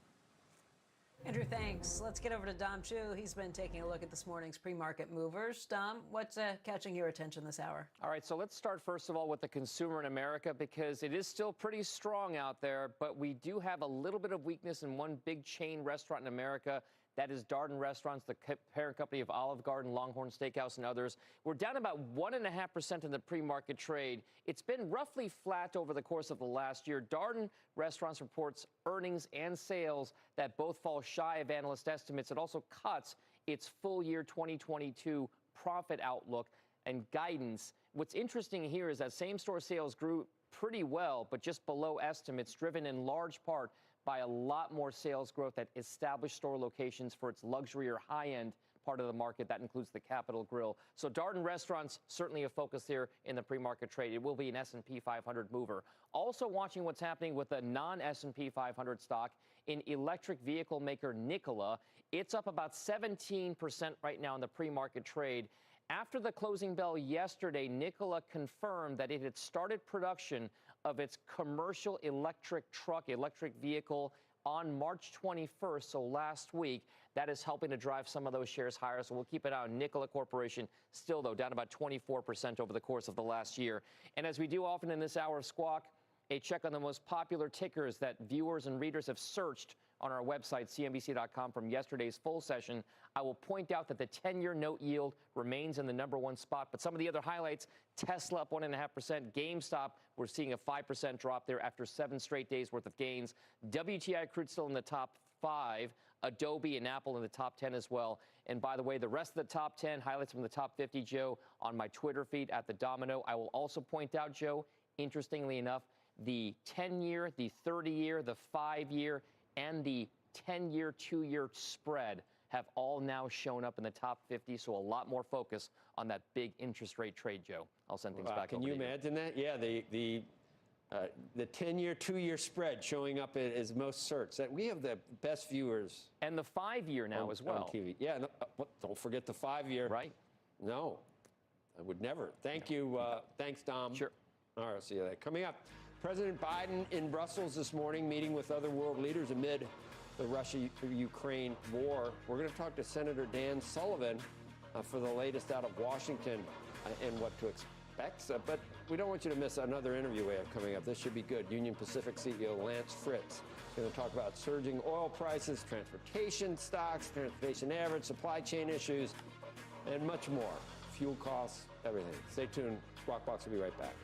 Andrew, thanks. Let's get over to Dom Chu. He's been taking a look at this morning's pre-market movers. Dom, what's catching your attention this hour? All right, so let's start first of all with the consumer in America, because it is still pretty strong out there, but we do have a little bit of weakness in one big chain restaurant in America. That is Darden Restaurants, the parent company of Olive Garden, Longhorn Steakhouse, and others. We're down about 1.5% in the pre-market trade. It's been roughly flat over the course of the last year. Darden Restaurants reports earnings and sales that both fall shy of analyst estimates. It also cuts its full year 2022 profit outlook and guidance. What's interesting here is that same-store sales grew pretty well, but just below estimates, driven in large part by a lot more sales growth at established store locations for its luxury or high-end part of the market. That includes the Capitol Grill. So Darden Restaurants, certainly a focus here in the pre-market trade. It will be an S&P 500 mover. Also watching what's happening with the non-S&P 500 stock in electric vehicle maker Nikola. It's up about 17% right now in the pre-market trade. After the closing bell yesterday, Nikola confirmed that it had started production of its commercial electric vehicle on March 21st, so last week. That is helping to drive some of those shares higher, so we'll keep an eye on Nikola Corporation. Still, though, down about 24% over the course of the last year. And as we do often in this hour of Squawk, a check on the most popular tickers that viewers and readers have searched on our website, cnbc.com, from yesterday's full session. I will point out that the 10-year note yield remains in the #1 spot, but some of the other highlights, Tesla up 1.5%, GameStop, we're seeing a 5% drop there after 7 straight days worth of gains. WTI crude still in the top 5, Adobe and Apple in the top 10 as well. And by the way, the rest of the top 10, highlights from the top 50, Joe, on my Twitter feed at The Domino. I will also point out, Joe, interestingly enough, the 10-year, the 30-year, the 5-year, and the 10-year, 2-year spread have all now shown up in the top 50, so a lot more focus on that big interest rate trade, Joe. I'll send things back over to you. Can you imagine that? Yeah, the 10-year, 2-year spread showing up as most searched. We have the best viewers. And the 5-year now as well. On TV. Yeah, no, don't forget the 5-year. Right. No, I would never. Thank you. Thanks, Dom. Sure. All right, I'll see you later. Coming up, President Biden in Brussels this morning, meeting with other world leaders amid the Russia-Ukraine war. We're going to talk to Senator Dan Sullivan for the latest out of Washington and what to expect. But we don't want you to miss another interview we have coming up. This should be good. Union Pacific CEO Lance Fritz is going to talk about surging oil prices, transportation stocks, transportation average, supply chain issues, and much more. Fuel costs, everything. Stay tuned. Squawk Box will be right back.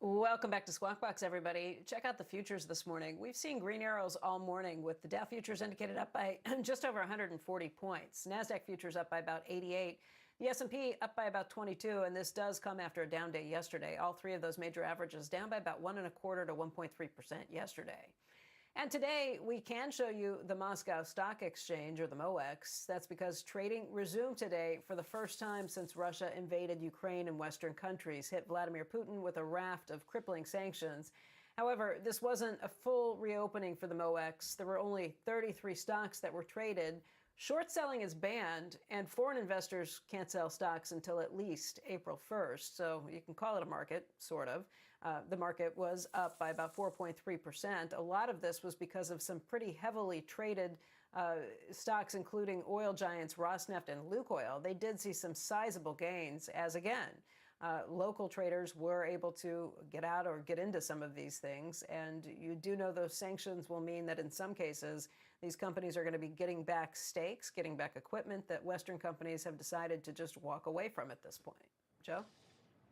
Welcome back to Squawk Box, everybody. Check out the futures this morning. We've seen green arrows all morning, with the Dow futures indicated up by just over 140 points. NASDAQ futures up by about 88. The S&P up by about 22, and this does come after a down day yesterday. All three of those major averages down by about 1.25% to 1.3% yesterday. And today, we can show you the Moscow Stock Exchange, or the MOEX. That's because trading resumed today for the first time since Russia invaded Ukraine and Western countries, hit Vladimir Putin with a raft of crippling sanctions. However, this wasn't a full reopening for the MOEX. There were only 33 stocks that were traded. Short selling is banned, and foreign investors can't sell stocks until at least April 1st. So you can call it a market, sort of. The market was up by about 4.3%. A lot of this was because of some pretty heavily traded stocks, including oil giants Rosneft and Lukoil. They did see some sizable gains as, again, local traders were able to get out or get into some of these things. And you do know those sanctions will mean that in some cases, these companies are going to be getting back stakes, getting back equipment that Western companies have decided to just walk away from at this point. Joe?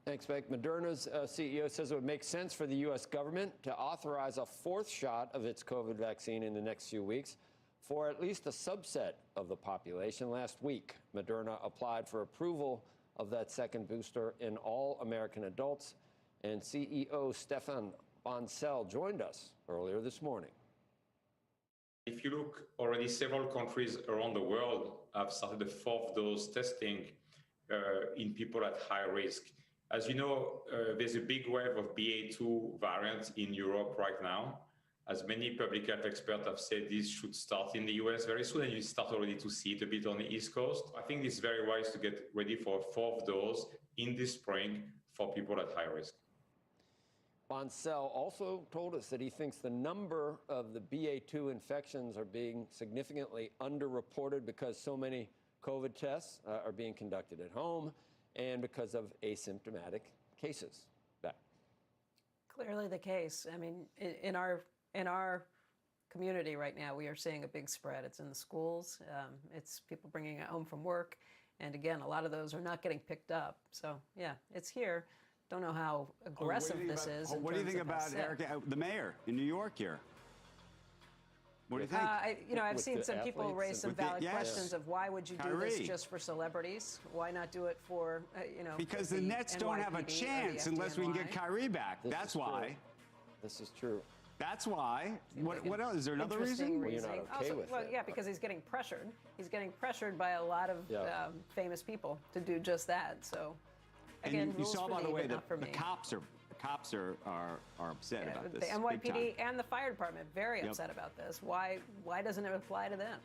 Thanks, Beck. Moderna's CEO says it would make sense for the U.S. government to authorize a fourth shot of its COVID vaccine in the next few weeks for at least a subset of the population. Last week, Moderna applied for approval of that second booster in all American adults, and CEO Stefan Bancel joined us earlier this morning. If you look, already several countries around the world have started the fourth dose testing in people at high risk. As you know, there's a big wave of BA.2 variants in Europe right now. As many public health experts have said, this should start in the US very soon, and you start already to see it a bit on the East Coast. I think it's very wise to get ready for a fourth dose in the spring for people at high risk. Bancel also told us that he thinks the number of the BA.2 infections are being significantly underreported because so many COVID tests are being conducted at home and because of asymptomatic cases. Back. Clearly the case. I mean, in our community right now, we are seeing a big spread. It's in the schools. It's people bringing it home from work. And again, a lot of those are not getting picked up. So, yeah, it's here. Don't know how aggressive this is. What do you think about Erica, the mayor in New York here? What do you think? I've seen some people raise some valid questions of why would you do this just for celebrities? Why not do it for, Because the Nets don't have a chance unless we can get Kyrie back. That's why. This is true. That's why. What else? Is there another reason? Well, you're not okay with it. Yeah, because he's getting pressured. He's getting pressured by a lot of famous people to do just that. So, again, and you saw, by the way, the cops are upset about this. The NYPD and the fire department very upset about this. Why doesn't it apply to them?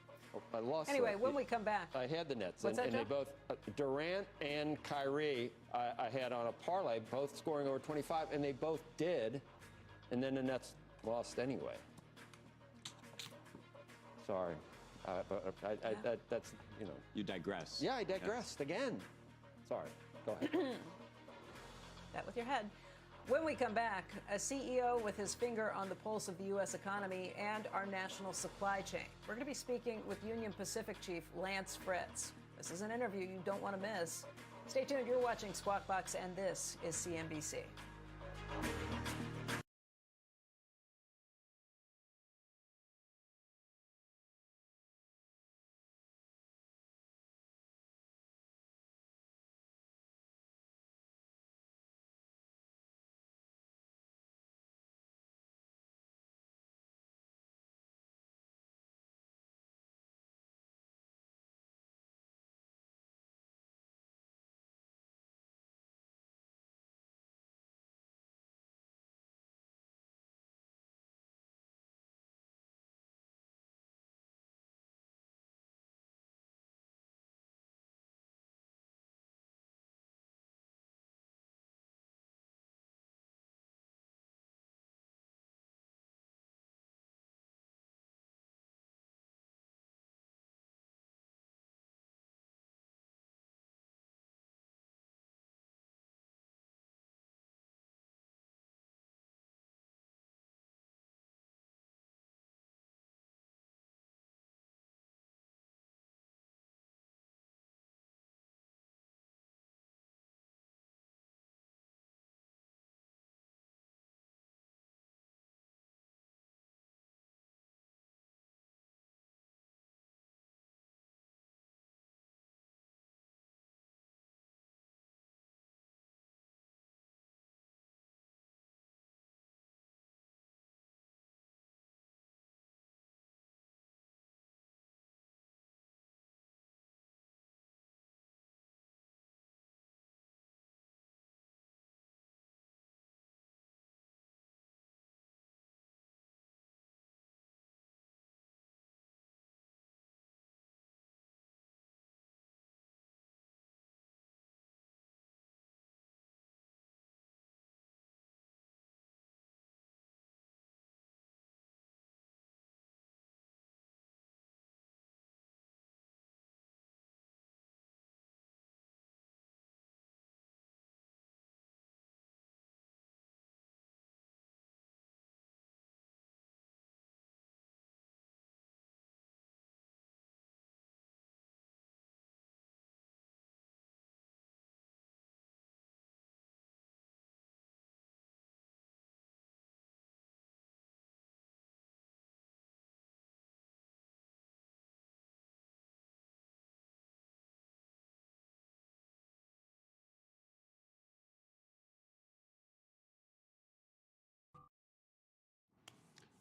I lost. Anyway, when we come back, I had the Nets, and they both Durant and Kyrie. I had on a parlay, both scoring over 25, and they both did, and then the Nets lost anyway. Sorry, but that's You digress. Yeah, I digressed again. Sorry. Go ahead. That with your head. When we come back, a CEO with his finger on the pulse of the U.S. economy and our national supply chain. We're going to be speaking with Union Pacific Chief Lance Fritz. This is an interview you don't want to miss. Stay tuned. You're watching Squawk Box, and this is CNBC.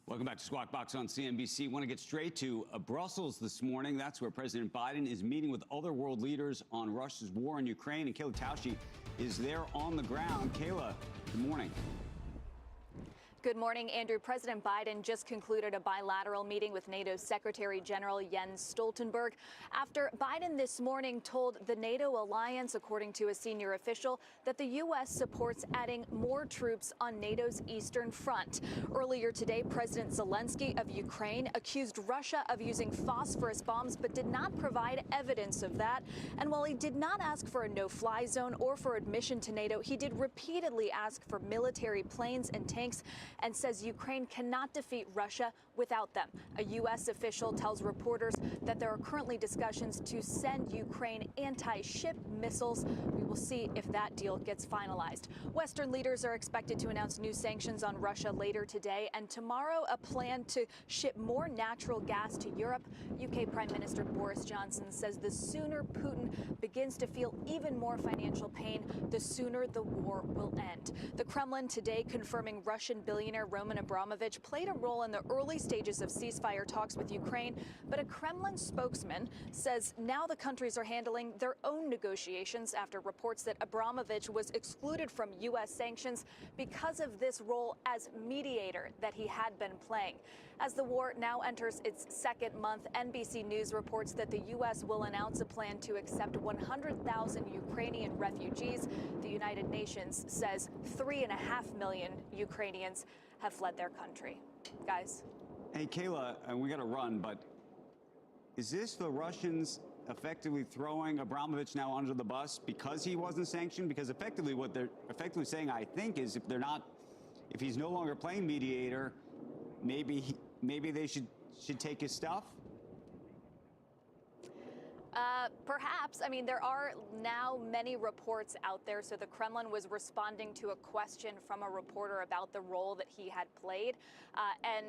Welcome back to Squawk Box on CNBC. Want to get straight to Brussels this morning. That's where President Biden is meeting with other world leaders on Russia's war in Ukraine. And Kayla Tausche is there on the ground. Kayla, good morning. Good morning, Andrew. President Biden just concluded a bilateral meeting with NATO's Secretary General Jens Stoltenberg after Biden this morning told the NATO alliance, according to a senior official, that the U.S. supports adding more troops on NATO's eastern front. Earlier today, President Zelensky of Ukraine accused Russia of using phosphorus bombs, but did not provide evidence of that. And while he did not ask for a no-fly zone or for admission to NATO, he did repeatedly ask for military planes and tanks, and says Ukraine cannot defeat Russia without them. A U.S. official tells reporters that there are currently discussions to send Ukraine anti-ship missiles. We will see if that deal gets finalized. Western leaders are expected to announce new sanctions on Russia later today, and tomorrow a plan to ship more natural gas to Europe. UK Prime Minister Boris Johnson says the sooner Putin begins to feel even more financial pain, the sooner the war will end. The Kremlin today confirming Russian billionaire Roman Abramovich played a role in the early stages of ceasefire talks with Ukraine, but a Kremlin spokesman says now the countries are handling their own negotiations after reports that Abramovich was excluded from U.S. sanctions because of this role as mediator that he had been playing. As the war now enters its second month, NBC News reports that the U.S. will announce a plan to accept 100,000 Ukrainian refugees. The United Nations says 3.5 million Ukrainians have fled their country. Guys. Hey, Kayla, we got to run, but is this the Russians effectively throwing Abramovich now under the bus because he wasn't sanctioned? Because effectively what they're effectively saying, I think, is if he's no longer playing mediator, maybe they should take his stuff? Perhaps. I mean, there are now many reports out there. So the Kremlin was responding to a question from a reporter about the role that he had played and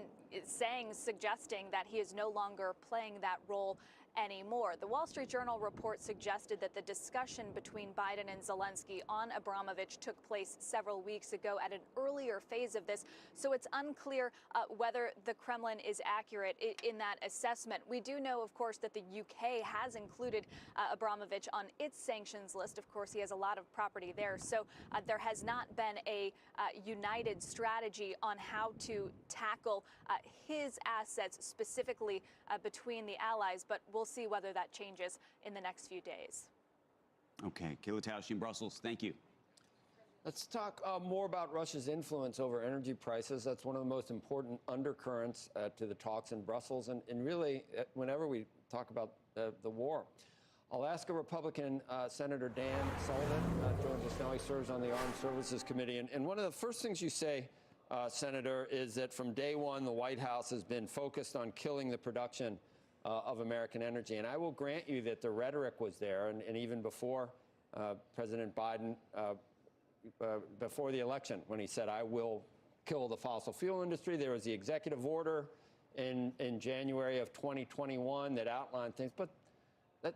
suggesting that he is no longer playing that role anymore. The Wall Street Journal report suggested that the discussion between Biden and Zelensky on Abramovich took place several weeks ago at an earlier phase of this, so it's unclear whether the Kremlin is accurate in that assessment. We do know, of course, that the UK has included Abramovich on its sanctions list. Of course, he has a lot of property there, so there has not been a united strategy on how to tackle his assets specifically between the allies, but we'll see whether that changes in the next few days. Okay, Kayla Tausche in Brussels, thank you. Let's talk more about Russia's influence over energy prices. That's one of the most important undercurrents to the talks in Brussels, and really, whenever we talk about the war. I'll ask a Republican, Senator Dan Sullivan, joins us now. He serves on the Armed Services Committee. And one of the first things you say, Senator, is that from day one, the White House has been focused on killing the production of American energy. And I will grant you that the rhetoric was there, and even before President Biden, before the election, when he said, I will kill the fossil fuel industry. There was the executive order in January of 2021 that outlined things. But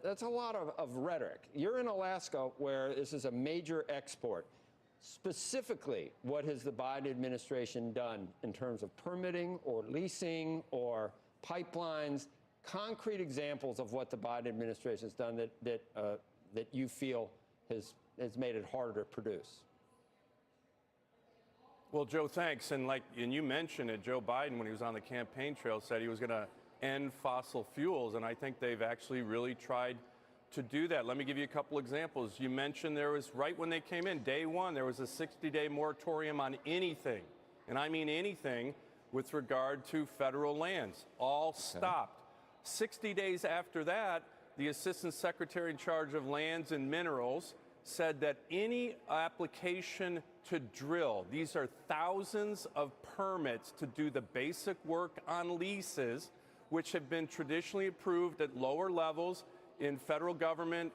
that's a lot of rhetoric. You're in Alaska, where this is a major export. Specifically, what has the Biden administration done in terms of permitting or leasing or pipelines? Concrete examples of what the Biden administration has done that you feel has made it harder to produce. Well, Joe, thanks. And you mentioned it, Joe Biden, when he was on the campaign trail, said he was going to end fossil fuels, and I think they've actually really tried to do that. Let me give you a couple examples. You mentioned there was, right when they came in, day one, there was a 60-day moratorium on anything, and I mean anything, with regard to federal lands. All stopped. 60 days after that, the Assistant Secretary in charge of Lands and Minerals said that any application to drill, these are thousands of permits to do the basic work on leases, which have been traditionally approved at lower levels in federal government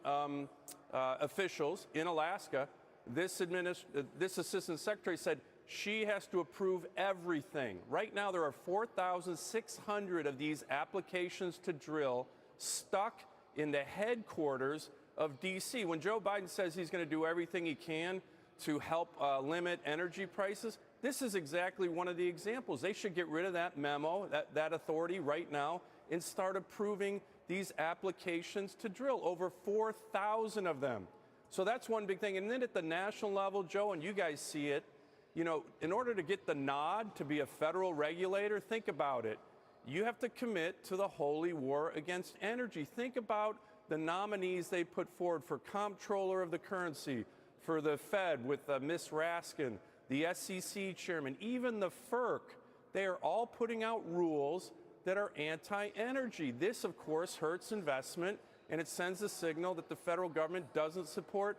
officials in Alaska. This Assistant Secretary said she has to approve everything. Right now, there are 4,600 of these applications to drill stuck in the headquarters of D.C. When Joe Biden says he's going to do everything he can to help limit energy prices, This is exactly one of the examples. They should get rid of that memo, that authority right now, and start approving these applications to drill, over 4,000 of them. So that's one big thing. And then at the national level, Joe, and you guys see it, you know, in order to get the nod to be a federal regulator, think about it. You have to commit to the holy war against energy. Think about the nominees they put forward for comptroller of the currency, for the Fed with Miss Raskin, the SEC chairman, even the FERC. They are all putting out rules that are anti-energy. This, of course, hurts investment, and it sends a signal that the federal government doesn't support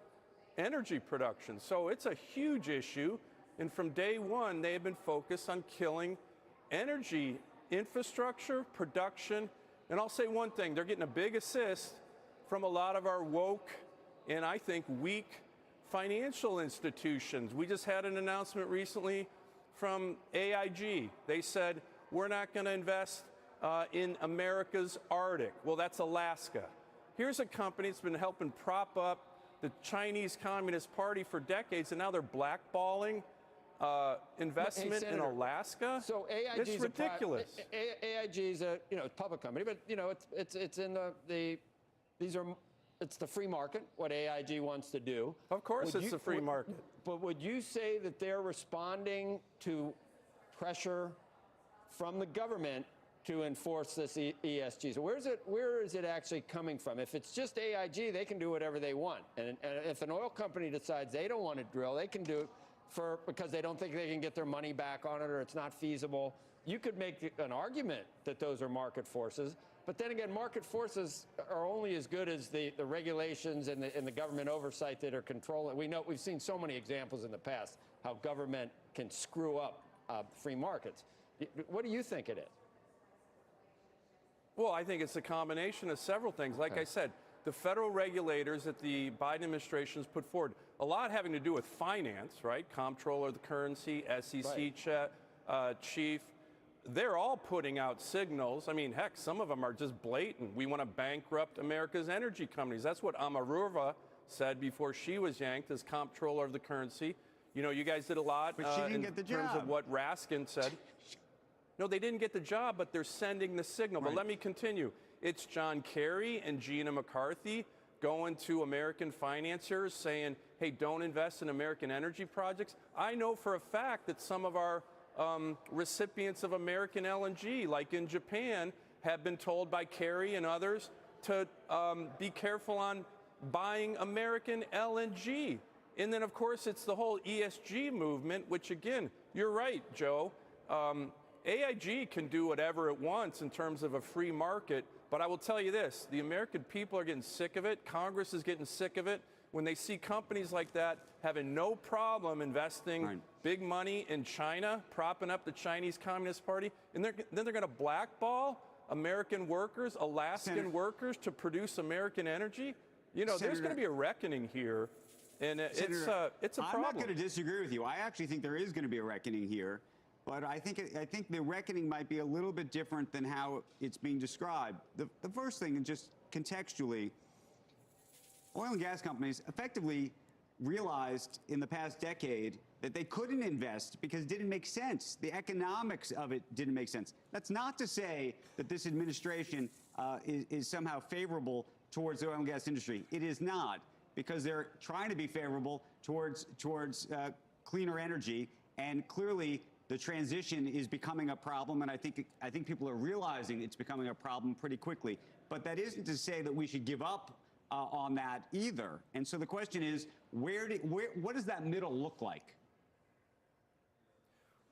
energy production. So it's a huge issue, and from day one, they have been focused on killing energy infrastructure, production, and I'll say one thing, they're getting a big assist from a lot of our woke and I think weak financial institutions. We just had an announcement recently from AIG. They said, we're not going to invest in America's Arctic. Well, that's Alaska. Here's a company that's been helping prop up the Chinese Communist Party for decades, and now they're blackballing investment in Alaska. So AIG is ridiculous. AIG is a public company, but it's in it's the free market, what AIG wants to do. Of course it's the free market. But would you say that they're responding to pressure from the government to enforce this ESG? So where is it actually coming from? If it's just AIG, they can do whatever they want. And if an oil company decides they don't want to drill, they can do it because they don't think they can get their money back on it or it's not feasible. You could make an argument that those are market forces. But then again, market forces are only as good as the regulations and the government oversight that are controlling. We've seen so many examples in the past how government can screw up free markets. What do you think it is? Well, I think it's a combination of several things. Like I said, the federal regulators that the Biden administration has put forward, a lot having to do with finance, right? Comptroller of the currency, SEC chief. They're all putting out signals. I mean, heck, some of them are just blatant. We want to bankrupt America's energy companies. That's what Amarova said before she was yanked as comptroller of the currency. You know, you guys did a lot in terms of what Raskin said. No, they didn't get the job, but they're sending the signal. But let me continue. It's John Kerry and Gina McCarthy going to American financiers saying, hey, don't invest in American energy projects. I know for a fact that some of our recipients of American LNG, like in Japan, have been told by Kerry and others to be careful on buying American LNG. And then, of course, it's the whole ESG movement, which, again, you're right, Joe. AIG can do whatever it wants in terms of a free market, but I will tell you this, the American people are getting sick of it. Congress is getting sick of it. When they see companies like that having no problem investing big money in China, propping up the Chinese Communist Party, and then they're going to blackball American workers, Alaskan workers to produce American energy. You know, there's going to be a reckoning here, and it's a problem. I'm not going to disagree with you. I actually think there is going to be a reckoning here, but I think the reckoning might be a little bit different than how it's being described. The first thing, and just contextually, oil and gas companies effectively realized in the past decade that they couldn't invest because it didn't make sense. The economics of it didn't make sense. That's not to say that this administration is somehow favorable towards the oil and gas industry. It is not, because they're trying to be favorable towards cleaner energy, and clearly the transition is becoming a problem, and I think people are realizing it's becoming a problem pretty quickly. But that isn't to say that we should give up on that either. And so the question is, what does that middle look like?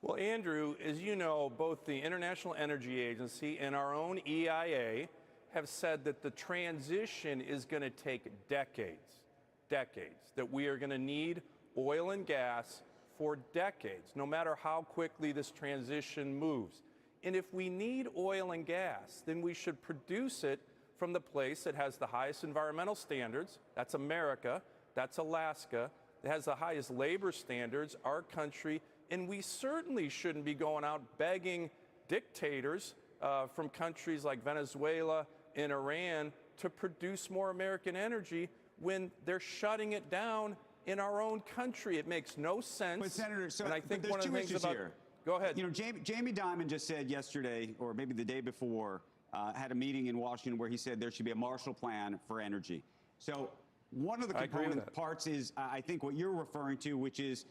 Well, Andrew, as you know, both the International Energy Agency and our own EIA have said that the transition is going to take decades, that we are going to need oil and gas for decades, no matter how quickly this transition moves. And if we need oil and gas, then we should produce it from the place that has the highest environmental standards. That's America. That's Alaska. It has the highest labor standards, our country. And we certainly shouldn't be going out begging dictators from countries like Venezuela and Iran to produce more American energy when they're shutting it down in our own country. It makes no sense. But Senator, so and I think there's one of two the things issues about here. Go ahead. You know, Jamie Dimon just said yesterday, or maybe the day before, had a meeting in Washington where he said there should be a Marshall Plan for energy. So one of the component parts is, I think, what you're referring to, which is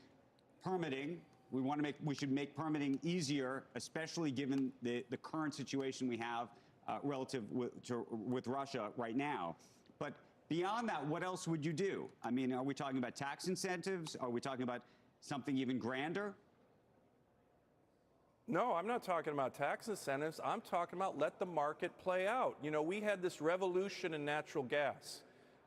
permitting. We should make permitting easier, especially given the current situation we have relative with Russia right now. But beyond that, what else would you do? I mean, are we talking about tax incentives? Are we talking about something even grander? No, I'm not talking about tax incentives. I'm talking about let the market play out. You know, we had this revolution in natural gas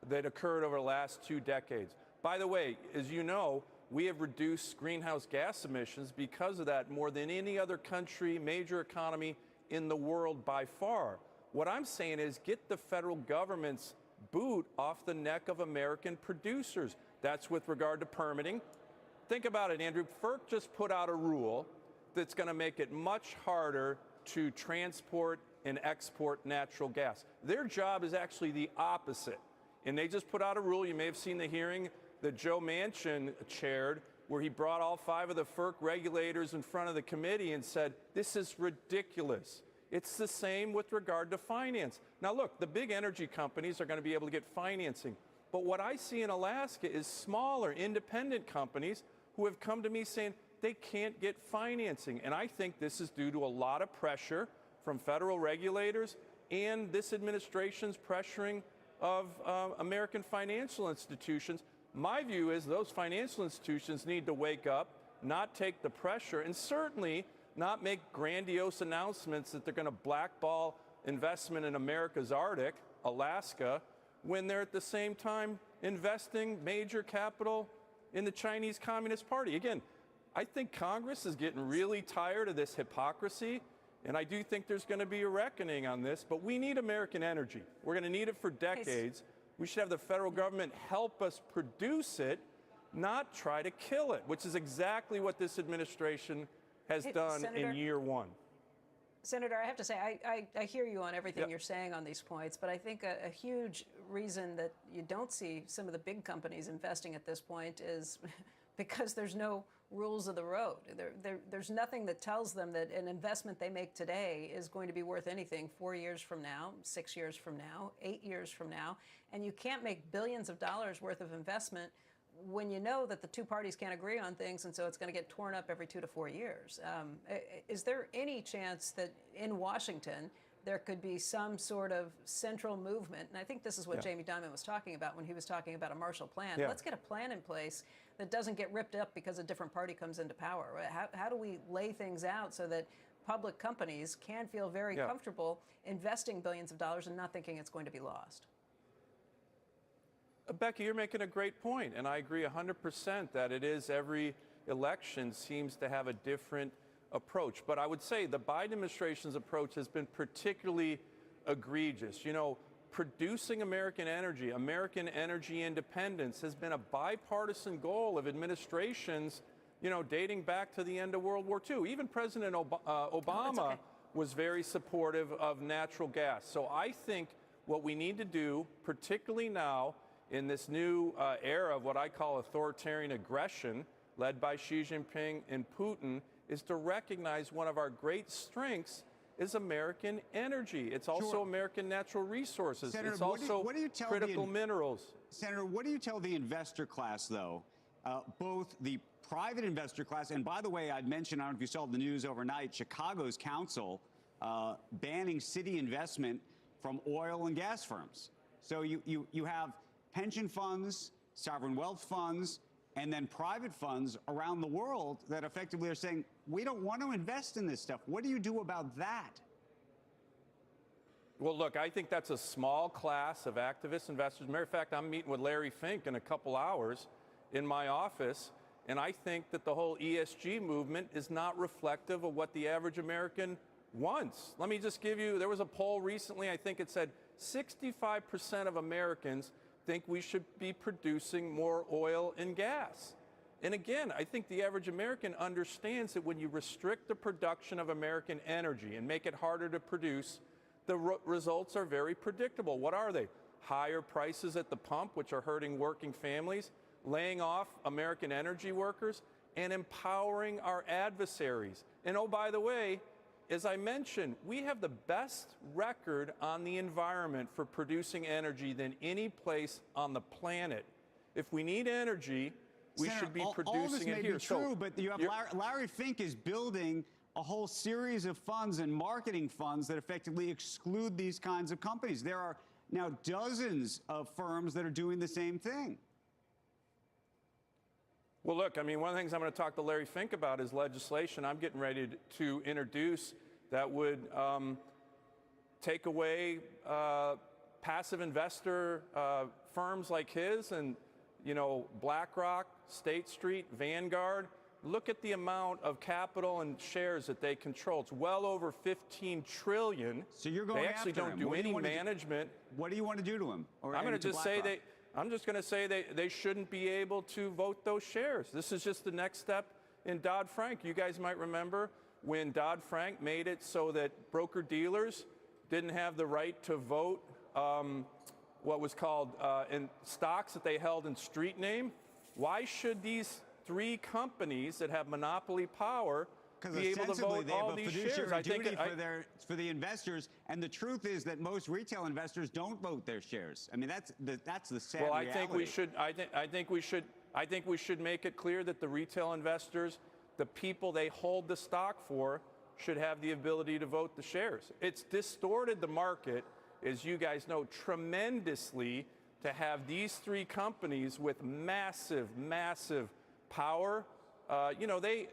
that occurred over the last 2 decades. By the way, as you know, we have reduced greenhouse gas emissions because of that more than any other country, major economy in the world by far. What I'm saying is get the federal government's boot off the neck of American producers. That's with regard to permitting. Think about it, Andrew. FERC just put out a rule that's going to make it much harder to transport and export natural gas. Their job is actually the opposite. And they just put out a rule. You may have seen the hearing that Joe Manchin chaired, where he brought all 5 of the FERC regulators in front of the committee and said, this is ridiculous. It's the same with regard to finance. Now, look, the big energy companies are going to be able to get financing. But what I see in Alaska is smaller, independent companies who have come to me saying they can't get financing. And I think this is due to a lot of pressure from federal regulators and this administration's pressuring of American financial institutions. My view is those financial institutions need to wake up, not take the pressure, and certainly not make grandiose announcements that they're going to blackball investment in America's Arctic, Alaska, when they're at the same time investing major capital in the Chinese Communist Party. Again, I think Congress is getting really tired of this hypocrisy, and I do think there's going to be a reckoning on this, but we need American energy. We're going to need it for decades. We should have the federal government help us produce it, not try to kill it, which is exactly what this administration has done in year 1. Senator, I have to say, I hear you on everything you're saying on these points, but I think a huge reason that you don't see some of the big companies investing at this point is because there's no rules of the road. There's nothing that tells them that an investment they make today is going to be worth anything 4 years from now, 6 years from now, 8 years from now. And you can't make billions of dollars worth of investment when you know that the 2 parties can't agree on things, and so it's going to get torn up every 2 to 4 years. Is there any chance that in Washington there could be some sort of central movement? And I think this is what Jamie Dimon was talking about when he was talking about a Marshall Plan. Let's get a plan in place that doesn't get ripped up because a different party comes into power. How do we lay things out so that public companies can feel very comfortable investing billions of dollars and not thinking it's going to be lost? Becky, you're making a great point, and I agree 100% that it is every election seems to have a different approach. But I would say the Biden administration's approach has been particularly egregious. You know, producing American energy independence has been a bipartisan goal of administrations, you know, dating back to the end of World War II. Even President Obama was very supportive of natural gas. So I think what we need to do, particularly now, in this new era of what I call authoritarian aggression, led by Xi Jinping and Putin, is to recognize one of our great strengths is American energy. It's also American natural resources. Senator, it's also critical minerals. Senator, what do you tell the investor class, though? Both the private investor class, and by the way, I'd mention, I don't know if you saw the news overnight, Chicago's council banning city investment from oil and gas firms. So you have pension funds, sovereign wealth funds, and then private funds around the world that effectively are saying, we don't want to invest in this stuff. What do you do about that? Well, look, I think that's a small class of activist investors. Matter of fact, I'm meeting with Larry Fink in a couple hours in my office, and I think that the whole ESG movement is not reflective of what the average American wants. Let me just give you, there was a poll recently, I think it said 65% of Americans think we should be producing more oil and gas. And again, I think the average American understands that when you restrict the production of American energy and make it harder to produce, the results are very predictable. What are they? Higher prices at the pump, which are hurting working families, laying off American energy workers, and empowering our adversaries. And oh, by the way, as I mentioned, we have the best record on the environment for producing energy than any place on the planet. If we need energy, we Senator, should be all producing this it may here. Be true, but you have Larry Fink is building a whole series of funds and marketing funds that effectively exclude these kinds of companies. There are now dozens of firms that are doing the same thing. Well, look, I mean, one of the things I'm going to talk to Larry Fink about is legislation I'm getting ready to introduce that would take away passive investor firms like his and, you know, BlackRock, State Street, Vanguard. Look at the amount of capital and shares that they control. It's well over $15 trillion. So you're going They actually after don't him. do What any you want management. What do you want to do to him? Or I'm going to to just say BlackRock? I'm just going to say they shouldn't be able to vote those shares. This is just the next step in Dodd-Frank. You guys might remember when Dodd-Frank made it so that broker-dealers didn't have the right to vote what was called in stocks that they held in street name. Why should these three companies that have monopoly power be able to vote all these shares? I think for the investors, and the truth is that most retail investors don't vote their shares. I mean, that's the sad reality. I think we should make it clear that the retail investors, the people they hold the stock for, should have the ability to vote the shares. It's distorted the market, as you guys know, tremendously to have these three companies with massive, massive power. You know, they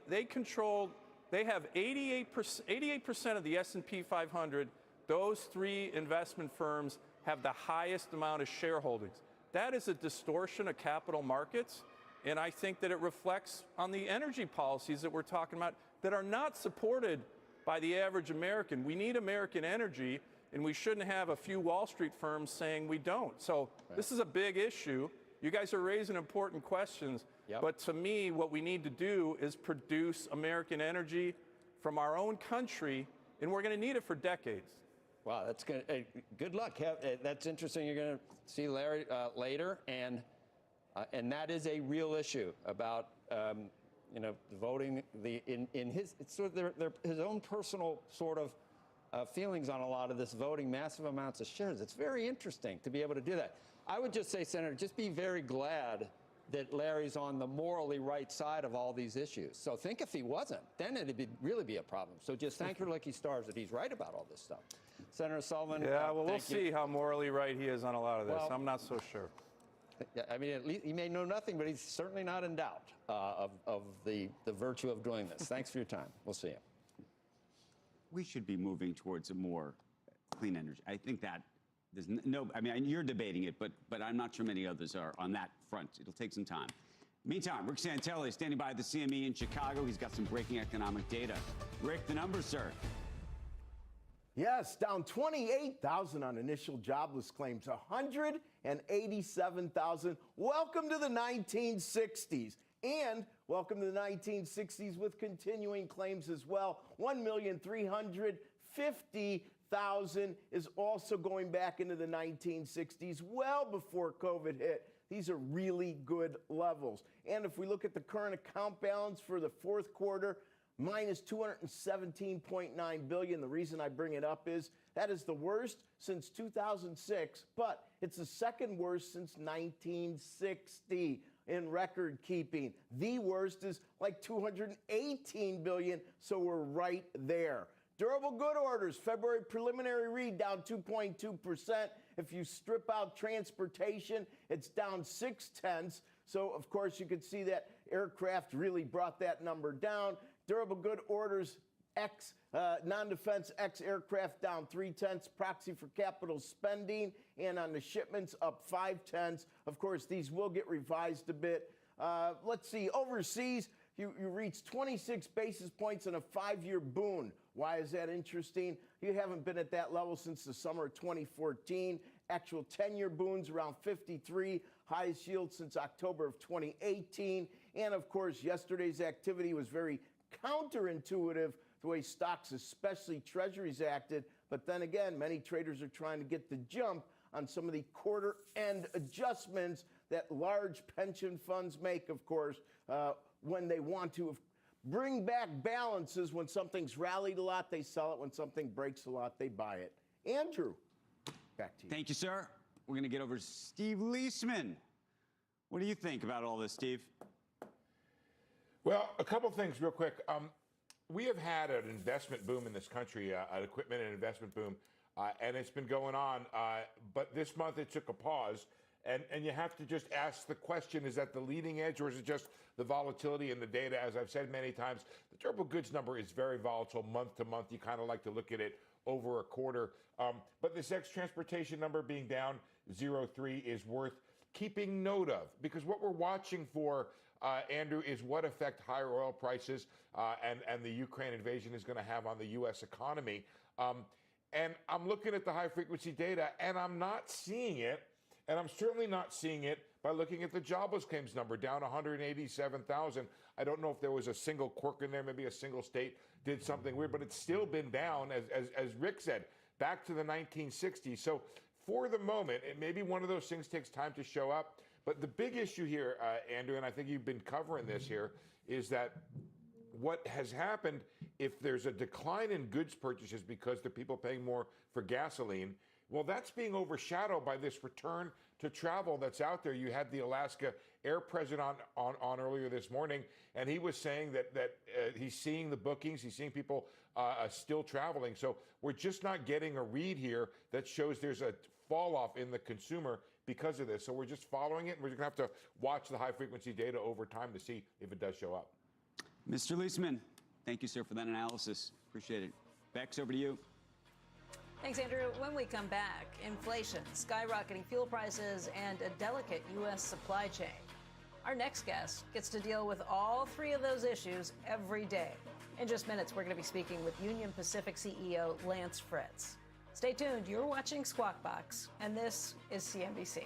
have 88% of the S&P 500. Those three investment firms have the highest amount of shareholdings. That is a distortion of capital markets, and I think that it reflects on the energy policies that we're talking about that are not supported by the average American. We need American energy, and we shouldn't have a few Wall Street firms saying we don't. So this is a big issue. You guys are raising important questions. Yep. But to me, what we need to do is produce American energy from our own country, and we're going to need it for decades. Wow, that's good. Good luck. That's interesting. You're going to see Larry later, and that is a real issue about you know, voting in his sort of his own personal sort of feelings on a lot of this voting, massive amounts of shares. It's very interesting to be able to do that. I would just say, Senator, just be very glad that Larry's on the morally right side of all these issues. So think if he wasn't, then it'd really be a problem. So just thank your lucky stars that he's right about all this stuff. Senator Sullivan. Yeah, well, we'll see how morally right he is on a lot of this. Well, I'm not so sure. I mean, at least he may know nothing, but he's certainly not in doubt of the virtue of doing this. Thanks for your time. We'll see you. We should be moving towards a more clean energy. I think that there's no, I mean, you're debating it, but I'm not sure many others are on that front. It'll take some time. Meantime, Rick Santelli standing by at the CME in Chicago. He's got some breaking economic data. Rick, the numbers, sir. Yes, down 28,000 on initial jobless claims, 187,000. Welcome to the 1960s. And welcome to the 1960s with continuing claims as well. 1,350,000 is also going back into the 1960s, well before COVID hit. These are really good levels. And if we look at the current account balance for the fourth quarter, minus $217.9 billion. The reason I bring it up is that is the worst since 2006, but it's the second worst since 1960 in record keeping. The worst is like $218 billion, so we're right there. Durable good orders, February preliminary read down 2.2%. If you strip out transportation, it's down 0.6. So, of course, you could see that aircraft really brought that number down. Durable good orders, non-defense aircraft down 0.3, proxy for capital spending, and on the shipments up 0.5. Of course, these will get revised a bit. Let's see, overseas, you reached 26 basis points in a 5-year boon. Why is that interesting? You haven't been at that level since the summer of 2014. Actual 10-year boons around 53, highest yield since October of 2018. And of course, yesterday's activity was very counterintuitive, the way stocks, especially treasuries, acted. But then again, many traders are trying to get the jump on some of the quarter-end adjustments that large pension funds make, of course, when they want to bring back balances. When something's rallied a lot, they sell it. When something breaks a lot, they buy it. Andrew, back to you. Thank you, sir. We're going to get over to Steve Leisman. What do you think about all this, Steve? Well, a couple things real quick. We have had an investment boom in this country, an equipment and investment boom, and it's been going on. But this month it took a pause, and you have to just ask the question, is that the leading edge, or is it just the volatility in the data? As I've said many times, the durable goods number is very volatile month to month. You kind of like to look at it over a quarter. But this ex-transportation number being down 0.3 is worth keeping note of, because what we're watching for, Andrew, is what effect higher oil prices and the Ukraine invasion is going to have on the U.S. economy. And I'm looking at the high-frequency data, and I'm not seeing it, and I'm certainly not seeing it by looking at the jobless claims number, down 187,000. I don't know if there was a single quirk in there. Maybe a single state did something weird, but it's still been down, as Rick said, back to the 1960s. So for the moment, it may be one of those things takes time to show up. But the big issue here, Andrew, and I think you've been covering this here, is that what has happened, if there's a decline in goods purchases because the people paying more for gasoline, well, that's being overshadowed by this return to travel that's out there. You had the Alaska Air President on earlier this morning, and he was saying that he's seeing the bookings, he's seeing people still traveling. So we're just not getting a read here that shows there's a fall off in the consumer because of this. So we're just following it, and we're going to have to watch the high-frequency data over time to see if it does show up. Mr. Leisman, thank you, sir, for that analysis. Appreciate it. Bex, over to you. Thanks, Andrew. When we come back, inflation, skyrocketing fuel prices, and a delicate U.S. supply chain. Our next guest gets to deal with all three of those issues every day. In just minutes, we're going to be speaking with Union Pacific CEO Lance Fritz. Stay tuned. You're watching Squawk Box, and this is CNBC.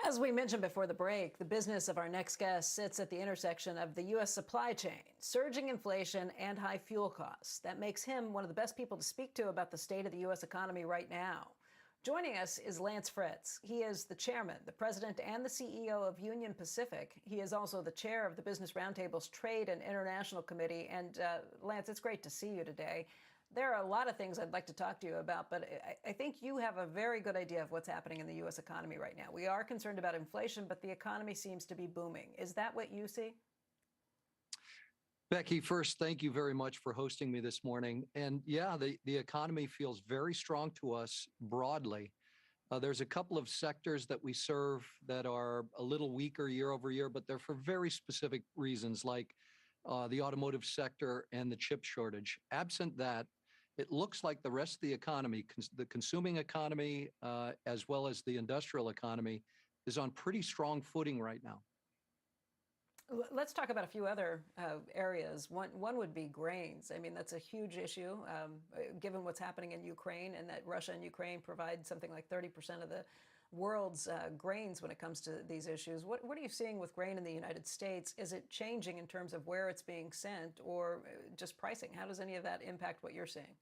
As we mentioned before the break, the business of our next guest sits at the intersection of the U.S. supply chain, surging inflation, and high fuel costs. That makes him one of the best people to speak to about the state of the U.S. economy right now. Joining us is Lance Fritz. He is the chairman, the president, and the CEO of Union Pacific. He is also the chair of the Business Roundtable's Trade and International Committee. And Lance, it's great to see you today. There are a lot of things I'd like to talk to you about, but I think you have a very good idea of what's happening in the U.S. economy right now. We are concerned about inflation, but the economy seems to be booming. Is that what you see? Becky, first, thank you very much for hosting me this morning. And yeah, the economy feels very strong to us broadly. There's a couple of sectors that we serve that are a little weaker year over year, but they're for very specific reasons, like the automotive sector and the chip shortage. Absent that, it looks like the rest of the economy, the consuming economy, as well as the industrial economy, is on pretty strong footing right now. Let's talk about a few other areas. One would be grains. I mean, that's a huge issue, given what's happening in Ukraine, and that Russia and Ukraine provide something like 30% of the world's grains when it comes to these issues. What are you seeing with grain in the United States? Is it changing in terms of where it's being sent, or just pricing? How does any of that impact what you're seeing?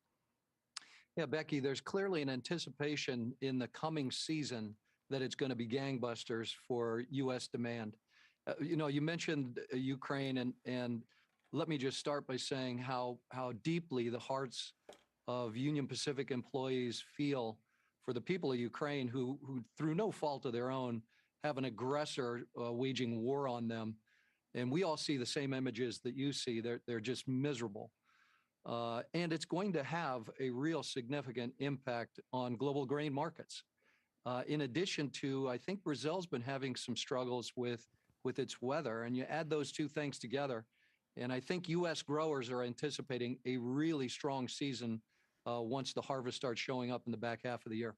Yeah, Becky, there's clearly an anticipation in the coming season that it's going to be gangbusters for U.S. demand. You mentioned Ukraine, and let me just start by saying how deeply the hearts of Union Pacific employees feel for the people of Ukraine who through no fault of their own, have an aggressor waging war on them. And we all see the same images that you see. They're just miserable. And it's going to have a real significant impact on global grain markets. In addition to, I think Brazil's been having some struggles with its weather, and you add those two things together, and I think U.S. growers are anticipating a really strong season once the harvest starts showing up in the back half of the year.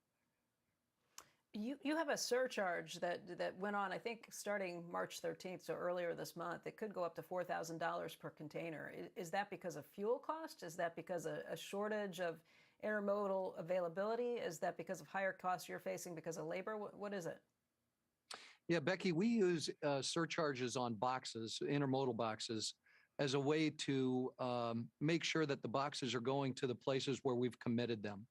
You have a surcharge that went on, I think, starting March 13th, so earlier this month. It could go up to $4,000 per container. Is that because of fuel cost? Is that because of a shortage of intermodal availability? Is that because of higher costs you're facing because of labor? What is it? Yeah, Becky, we use surcharges on boxes, intermodal boxes, as a way to make sure that the boxes are going to the places where we've committed them.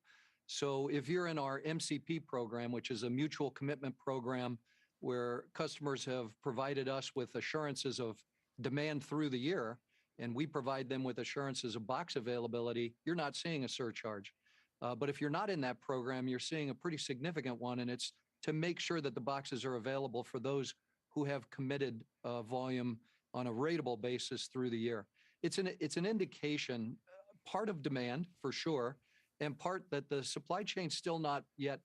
So if you're in our MCP program, which is a mutual commitment program where customers have provided us with assurances of demand through the year, and we provide them with assurances of box availability, you're not seeing a surcharge. But if you're not in that program, you're seeing a pretty significant one, and it's to make sure that the boxes are available for those who have committed volume on a ratable basis through the year. It's an indication, part of demand for sure, and part that the supply chain's still not yet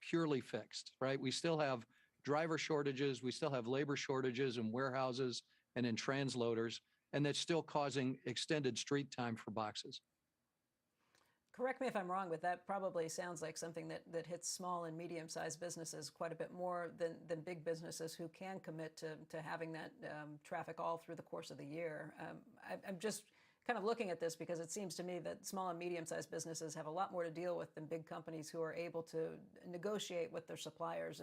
purely fixed, right? We still have driver shortages, we still have labor shortages in warehouses and in transloaders, and that's still causing extended street time for boxes. Correct me if I'm wrong, but that probably sounds like something that hits small and medium-sized businesses quite a bit more than big businesses who can commit to having that traffic all through the course of the year. I'm just kind of looking at this because it seems to me that small and medium-sized businesses have a lot more to deal with than big companies who are able to negotiate with their suppliers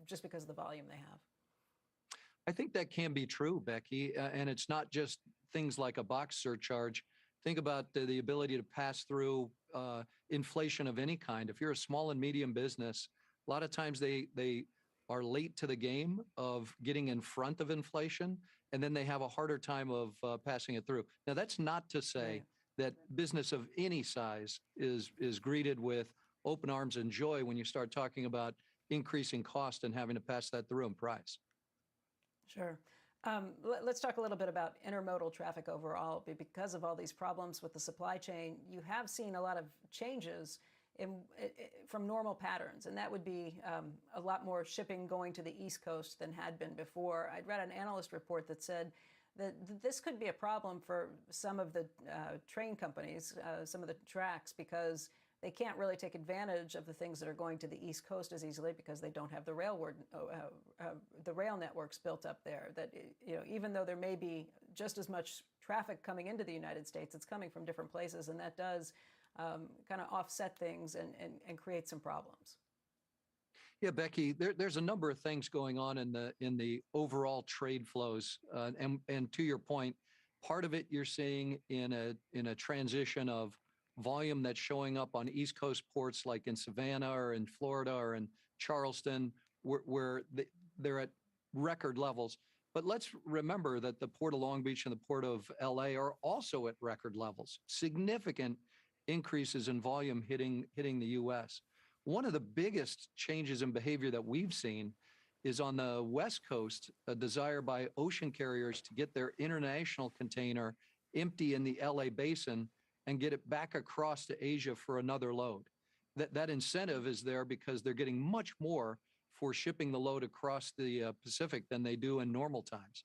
just because of the volume they have. I think that can be true, Becky, and it's not just things like a box surcharge. Think about the ability to pass through inflation of any kind. If you're a small and medium business, a lot of times they are late to the game of getting in front of inflation, and then they have a harder time of passing it through. Now, that's not to say that business of any size is greeted with open arms and joy when you start talking about increasing cost and having to pass that through in price. Sure. Let's talk a little bit about intermodal traffic overall. Because of all these problems with the supply chain, you have seen a lot of changes from normal patterns, and that would be a lot more shipping going to the East Coast than had been before. I'd read an analyst report that said that this could be a problem for some of the train companies, some of the tracks, because they can't really take advantage of the things that are going to the East Coast as easily because they don't have the rail networks built up there. That, even though there may be just as much traffic coming into the United States, it's coming from different places, and that does kind of offset things and create some problems. Yeah, Becky, there's a number of things going on in the overall trade flows, and to your point, part of it you're seeing in a transition of volume that's showing up on East Coast ports like in Savannah or in Florida or in Charleston, where they're at record levels. But let's remember that the Port of Long Beach and the Port of LA are also at record levels, significant increases in volume hitting the U.S. One of the biggest changes in behavior that we've seen is on the West Coast, a desire by ocean carriers to get their international container empty in the LA basin and get it back across to Asia for another load. That incentive is there because they're getting much more for shipping the load across the Pacific than they do in normal times.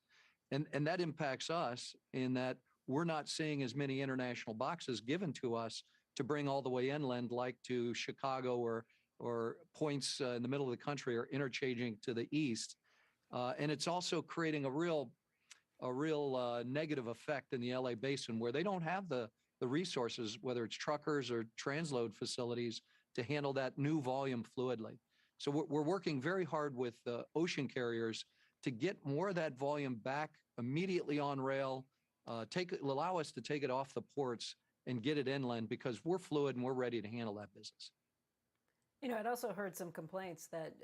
And that impacts us in that we're not seeing as many international boxes given to us to bring all the way inland, like to Chicago or points in the middle of the country or interchanging to the east. And it's also creating a real negative effect in the LA basin where they don't have the resources, whether it's truckers or transload facilities, to handle that new volume fluidly. So we're working very hard with the ocean carriers to get more of that volume back immediately on rail, allow us to take it off the ports and get it inland because we're fluid and we're ready to handle that business. You know, I'd also heard some complaints that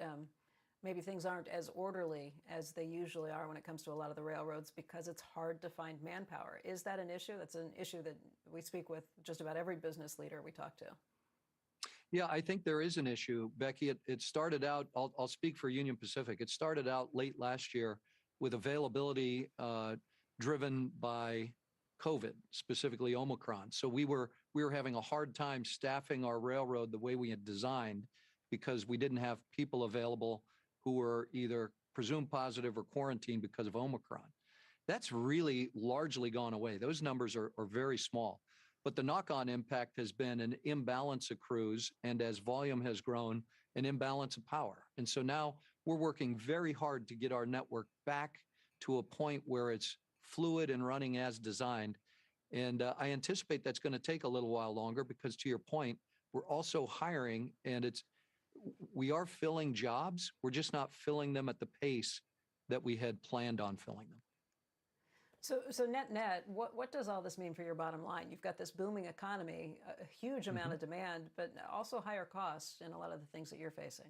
maybe things aren't as orderly as they usually are when it comes to a lot of the railroads because it's hard to find manpower. Is that an issue? That's an issue that we speak with just about every business leader we talk to. Yeah, I think there is an issue, Becky. It started out, I'll speak for Union Pacific. It started out late last year with availability driven by COVID, specifically Omicron. So we were having a hard time staffing our railroad the way we had designed because we didn't have people available who were either presumed positive or quarantined because of Omicron. That's really largely gone away. Those numbers are very small. But the knock-on impact has been an imbalance of crews, and as volume has grown, an imbalance of power. And so now we're working very hard to get our network back to a point where it's fluid and running as designed. And I anticipate that's going to take a little while longer because, to your point, we're also hiring, and we are filling jobs. We're just not filling them at the pace that we had planned on filling them. So net, what does all this mean for your bottom line? You've got this booming economy, a huge amount of demand, but also higher costs in a lot of the things that you're facing.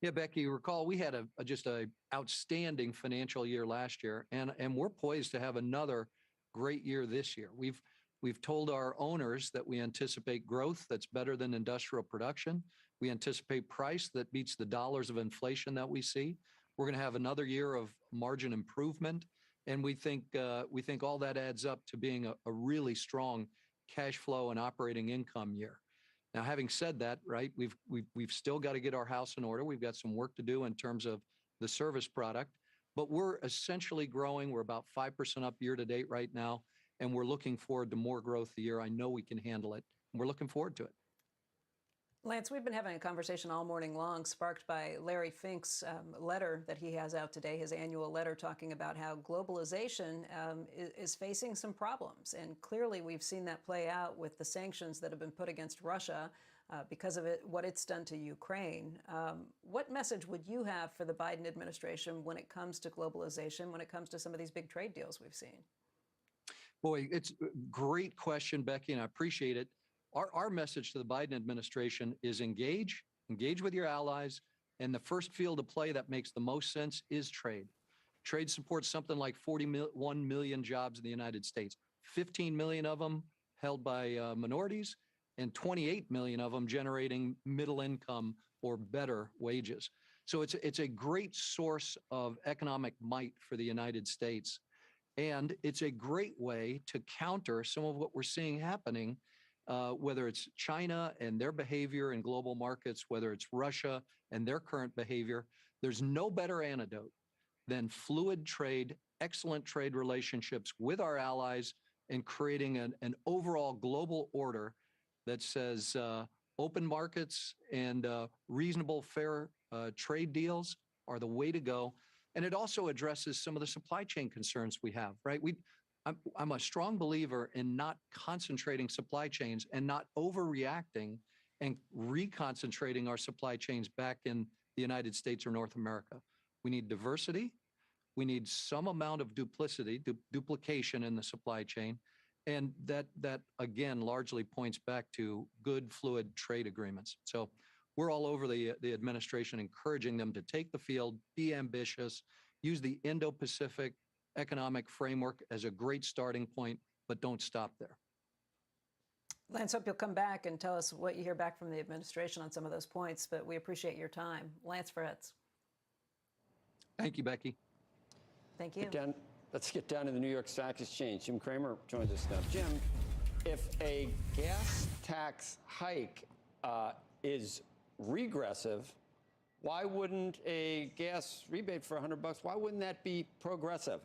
Yeah, Becky, you recall we had just a outstanding financial year last year, and we're poised to have another great year this year. We've told our owners that we anticipate growth that's better than industrial production. We anticipate price that beats the dollars of inflation that we see. We're going to have another year of margin improvement, and we think all that adds up to being a really strong cash flow and operating income year. Now, having said that, right, we've still got to get our house in order. We've got some work to do in terms of the service product, but we're essentially growing. We're about 5% up year to date right now, and we're looking forward to more growth the year. I know we can handle it, and we're looking forward to it. Lance, we've been having a conversation all morning long, sparked by Larry Fink's letter that he has out today, his annual letter talking about how globalization is facing some problems. And clearly we've seen that play out with the sanctions that have been put against Russia because of what it's done to Ukraine. What message would you have for the Biden administration when it comes to globalization, when it comes to some of these big trade deals we've seen? Boy, it's a great question, Becky, and I appreciate it. Our message to the Biden administration is engage with your allies, and the first field of play that makes the most sense is trade. Trade supports something like 41 million jobs in the United States, 15 million of them held by minorities, and 28 million of them generating middle income or better wages. So it's a great source of economic might for the United States, and it's a great way to counter some of what we're seeing happening. Whether it's China and their behavior in global markets, whether it's Russia and their current behavior, there's no better antidote than fluid trade, excellent trade relationships with our allies, and creating an overall global order that says open markets and reasonable, fair trade deals are the way to go. And it also addresses some of the supply chain concerns we have, right? I'm a strong believer in not concentrating supply chains and not overreacting and reconcentrating our supply chains back in the United States or North America. We need diversity. We need some amount of duplication in the supply chain. And that again, largely points back to good, fluid trade agreements. So we're all over the administration, encouraging them to take the field, be ambitious, use the Indo-Pacific economic framework as a great starting point, but don't stop there. Lance, hope you'll come back and tell us what you hear back from the administration on some of those points, but we appreciate your time. Lance Fritz. Thank you, Becky. Thank you. Let's get down to the New York Stock Exchange. Jim Cramer joins us now. Jim, if a gas tax hike is regressive, why wouldn't a gas rebate for $100, why wouldn't that be progressive?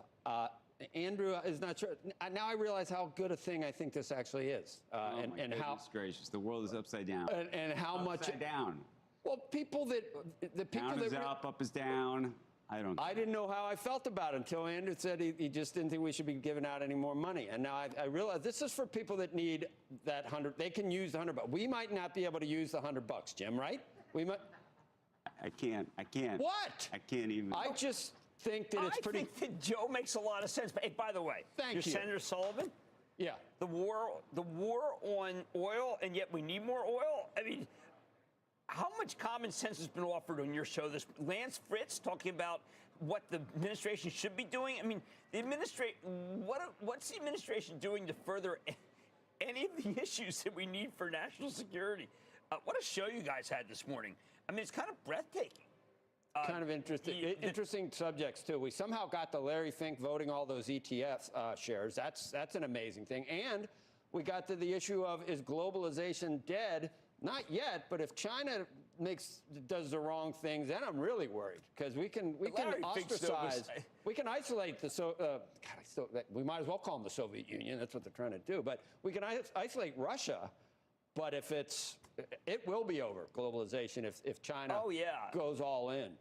Andrew is not sure. Now I realize how good a thing I think this actually is. And how gracious, the world is upside down. And how much upside down. Well, people that down is up is down. I didn't know how I felt about it until Andrew said he just didn't think we should be giving out any more money. And now I realize this is for people that need that 100. They can use the $100. We might not be able to use the $100, Jim, right? We might. I can't. What? I can't even. I just think that it's pretty. I think that Joe makes a lot of sense. But hey, by the way, Thank you. Senator Sullivan. Yeah. The war on oil, and yet we need more oil. I mean, how much common sense has been offered on your show? This Lance Fritz talking about what the administration should be doing. I mean, what's the administration doing to further any of the issues that we need for national security? What a show you guys had this morning. I mean, it's kind of breathtaking. Kind of interesting subjects too. We somehow got the Larry Fink voting all those ETF shares. That's an amazing thing. And we got to the issue of, is globalization dead? Not yet, but if China does the wrong things, then I'm really worried, because we can ostracize, we can isolate we might as well call them the Soviet Union. That's what they're trying to do. But we can isolate Russia. But if it will be over, globalization, if China goes all in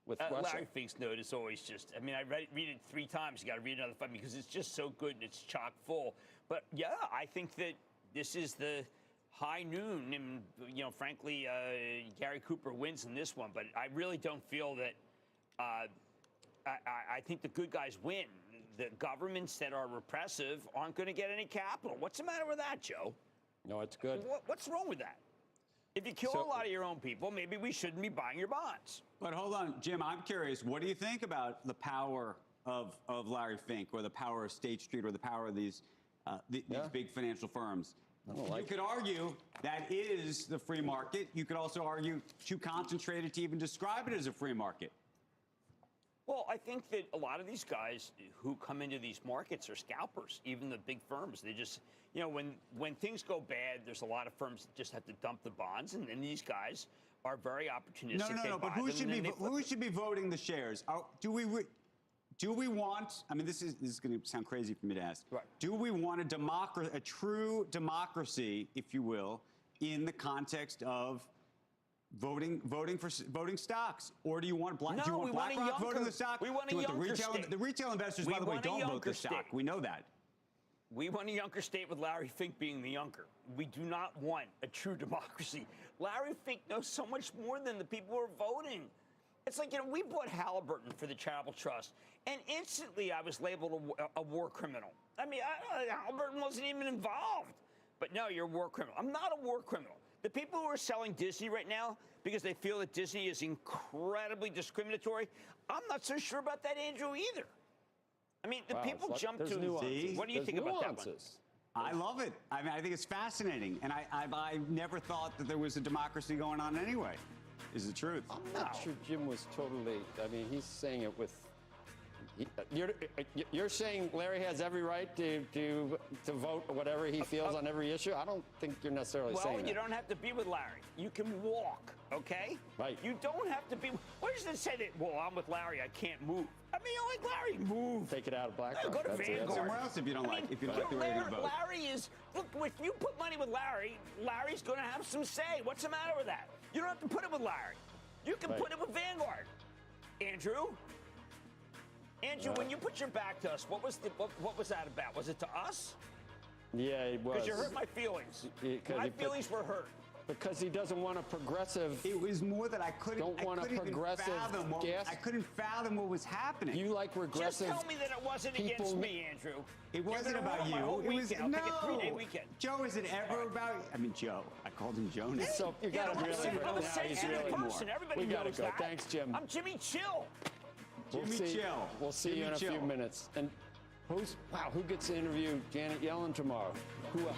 with Russia. Larry Fink's note is always just, I mean, I read it 3 times. You got to read another 5 because it's just so good and it's chock full. But yeah, I think that this is the high noon, and frankly, Gary Cooper wins in this one. But I really don't feel that. I think the good guys win. The governments that are repressive aren't going to get any capital. What's the matter with that, Joe? No, it's good. What's wrong with that? If you kill a lot of your own people, maybe we shouldn't be buying your bonds. But hold on, Jim, I'm curious. What do you think about the power of Larry Fink, or the power of State Street, or the power of these big financial firms? You could argue that is the free market. You could also argue too concentrated to even describe it as a free market. Well, I think that a lot of these guys who come into these markets are scalpers, even the big firms. They just, when things go bad, there's a lot of firms that just have to dump the bonds, and then these guys are very opportunistic. No, but who should be voting the shares? Do we want, I mean, this is going to sound crazy for me to ask. Right. Do we want a true democracy, if you will, in the context of voting stocks? Or do you want BlackRock voting the stock? We want a younger state. The retail investors, by the way, don't vote the stock. We know that. We want a younger state with Larry Fink being the younger. We do not want a true democracy. Larry Fink knows so much more than the people who are voting. It's like, we bought Halliburton for the Charitable Trust, and instantly I was labeled a war criminal. I mean, Halliburton wasn't even involved. But no, you're a war criminal. I'm not a war criminal. The people who are selling Disney right now because they feel that Disney is incredibly discriminatory, I'm not so sure about that, Andrew, either. I mean, the people jump to nuances. What do you think about that one? I love it. I mean, I think it's fascinating. And I never thought that there was a democracy going on anyway, is the truth. I'm not sure Jim was totally, I mean, he's saying it with, you're saying Larry has every right to vote whatever he feels on every issue? I don't think you're necessarily saying that. Well, you don't have to be with Larry. You can walk, okay? Right. You don't have to be. Why does it say that, well, I'm with Larry, I can't move? I mean, you like Larry, move. Take it out of BlackRock. Go to Vanguard. Somewhere else if you don't like the way you vote. Larry is, look, if you put money with Larry, Larry's going to have some say. What's the matter with that? You don't have to put it with Larry. You can put it with Vanguard. Andrew, when you put your back to us, what was that about? Was it to us? Yeah, it was. Because you hurt my feelings. My feelings were hurt. Because he doesn't want a progressive. It was more that I couldn't. Don't want a progressive gas. I couldn't fathom what was happening. You like regressive. Just tell me that it wasn't against me, Andrew. It wasn't about you. It was I'll no. take a 3-day weekend. Joe, is it ever about? I mean, Joe. I called him Jonas. So you got to really. He's really more. Everybody we got to knows go. that. Thanks, Jim. I'm Jimmy Chill. We'll see you in a few minutes. And who gets to interview Janet Yellen tomorrow? Who else?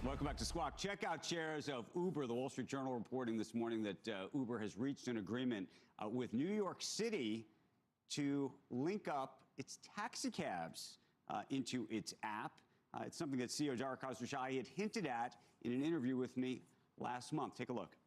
Welcome back to Squawk. Checkout shares of Uber. The Wall Street Journal reporting this morning that Uber has reached an agreement with New York City to link up its taxi cabs into its app. It's something that CEO Dara Khosrowshahi had hinted at in an interview with me last month. Take a look.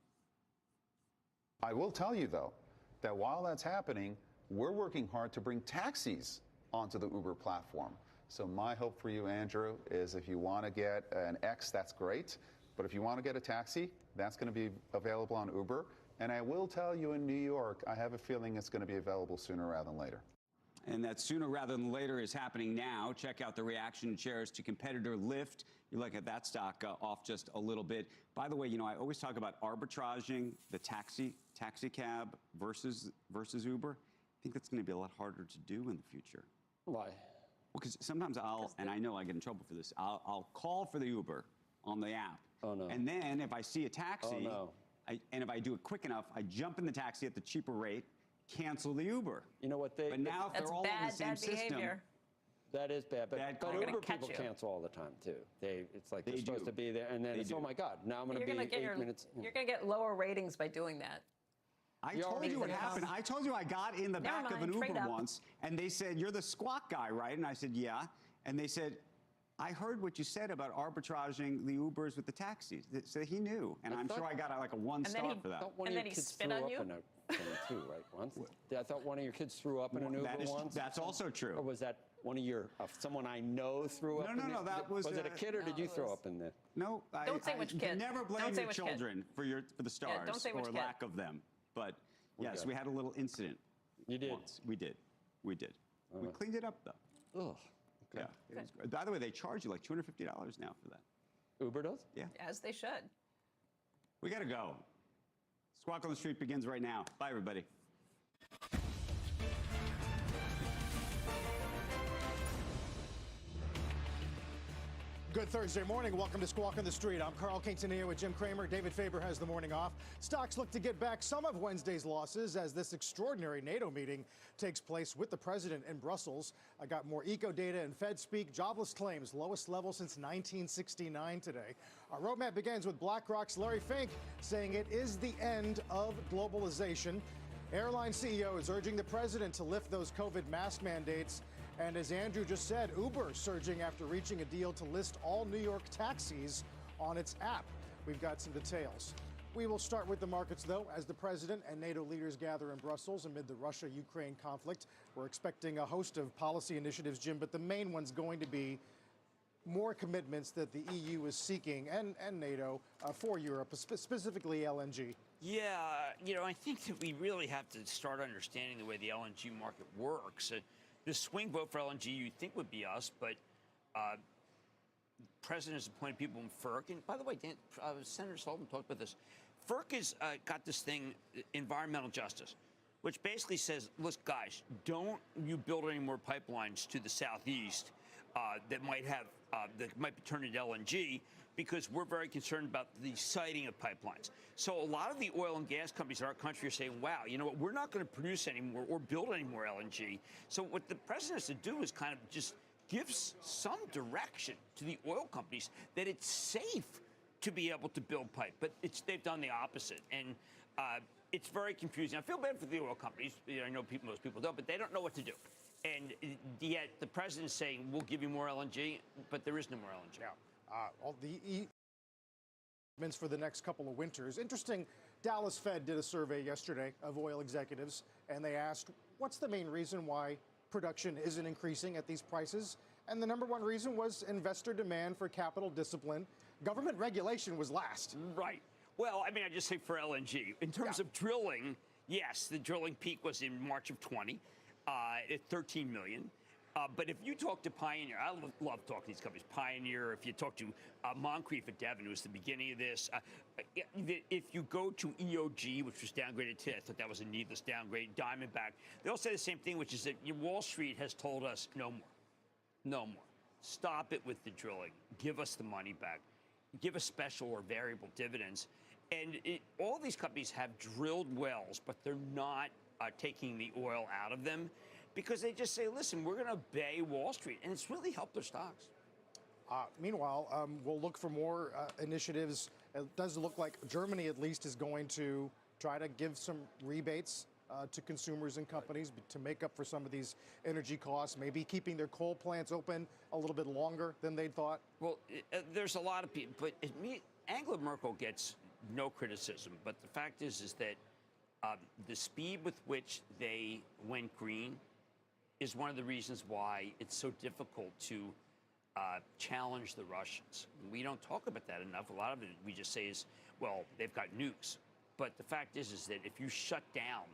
I will tell you, though, that while that's happening, we're working hard to bring taxis onto the Uber platform. So my hope for you, Andrew, is if you want to get an X, that's great. But if you want to get a taxi, that's going to be available on Uber. And I will tell you, in New York, I have a feeling it's going to be available sooner rather than later. And that sooner rather than later is happening now. Check out the reaction shares to competitor Lyft. You look at that stock off just a little bit. By the way, you know, I always talk about arbitraging the taxi cab versus Uber. I think that's going to be a lot harder to do in the future. Why? Well, because sometimes and I know I get in trouble for this, I'll call for the Uber on the app. Oh, no. And then if I see a taxi, oh, no. And if I do it quick enough, I jump in the taxi at the cheaper rate, cancel the Uber. You know what But now if they're all on the same system. That is bad. But Uber people you. cancel all the time, too. It's like they're They supposed do. to be there, and then They it's, do. oh, my God, now I'm going to be 8 minutes. You're going to get lower ratings by doing that. I told you what happened. I told you I got in the Never back of mind, an trade Uber up. once, and they said, "You're the Squawk guy, right?" And I said, "Yeah." And they said, "I heard what you said about arbitraging the Ubers with the taxis." So he knew, and I'm sure I got like a 1 star for that. One of your kids threw up in a thing too, right? Once I thought one of your kids threw up in an Uber once. That's also true. Or was that one of your someone I know threw up? No. That was. Was it a kid or did you throw up in there? No. Don't say which kid. Never blame your children for the stars don't say which or kid. lack of them. But yes, we had a little incident. You did. Once. We did. We cleaned it up though. Ugh. Okay. Yeah. It was great. By the way, they charge you like $250 now for that. Uber does? Yeah. As they should. We got to go. Squawk on the Street begins right now. Bye, everybody. Good Thursday morning. Welcome to Squawk on the Street. I'm Carl Quintanilla with Jim Cramer. David Faber has the morning off. Stocks look to get back some of Wednesday's losses as this extraordinary NATO meeting takes place with the president in Brussels. I got more eco data and Fed speak. Jobless claims, lowest level since 1969 today. Our roadmap begins with BlackRock's Larry Fink saying it is the end of globalization. Airline CEO is urging the president to lift those COVID mask mandates. And as Andrew just said, Uber surging after reaching a deal to list all New York taxis on its app. We've got some details. We will start with the markets, though, as the president and NATO leaders gather in Brussels amid the Russia-Ukraine conflict. We're expecting a host of policy initiatives, Jim, but the main one's going to be more commitments that the EU is seeking, and NATO, for Europe, specifically LNG. Yeah, I think that we really have to start understanding the way the LNG market works. The swing vote for LNG you'd think would be us, but the president has appointed people in FERC. And by the way, Senator Sullivan talked about this. FERC has got this thing, environmental justice, which basically says, look, guys, don't you build any more pipelines to the southeast that might be turned into LNG, because we're very concerned about the siting of pipelines. So a lot of the oil and gas companies in our country are saying, wow, you know what, we're not going to produce anymore or build any more LNG. So what the president has to do is kind of just give some direction to the oil companies that it's safe to be able to build pipe. But they've done the opposite. And it's very confusing. I feel bad for the oil companies. I know most people don't, but they don't know what to do. And yet the president's saying, we'll give you more LNG, but there is no more LNG. Yeah. All the for the next couple of winters. Interesting, Dallas Fed did a survey yesterday of oil executives, and they asked, what's the main reason why production isn't increasing at these prices? And the number one reason was investor demand for capital discipline. Government regulation was last. Right. Well, I mean, I just say for LNG. In terms of drilling, yes, the drilling peak was in March of 20 at 13 million. But if you talk to Pioneer, I love talking to these companies. Pioneer, if you talk to Moncrief at Devon, who was the beginning of this. If you go to EOG, which was downgraded to, I thought that was a needless downgrade, Diamondback, they all say the same thing, which is that Wall Street has told us no more. No more. Stop it with the drilling. Give us the money back. Give us special or variable dividends. And all these companies have drilled wells, but they're not taking the oil out of them, because they just say, listen, we're going to obey Wall Street. And it's really helped their stocks. Meanwhile, we'll look for more initiatives. It does look like Germany, at least, is going to try to give some rebates to consumers and companies to make up for some of these energy costs, maybe keeping their coal plants open a little bit longer than they thought. Well, there's a lot of people, but Angela Merkel gets no criticism. But the fact is that the speed with which they went green is one of the reasons why it's so difficult to challenge the Russians. We don't talk about that enough. A lot of it we just say is, well, they've got nukes. But the fact is that if you shut down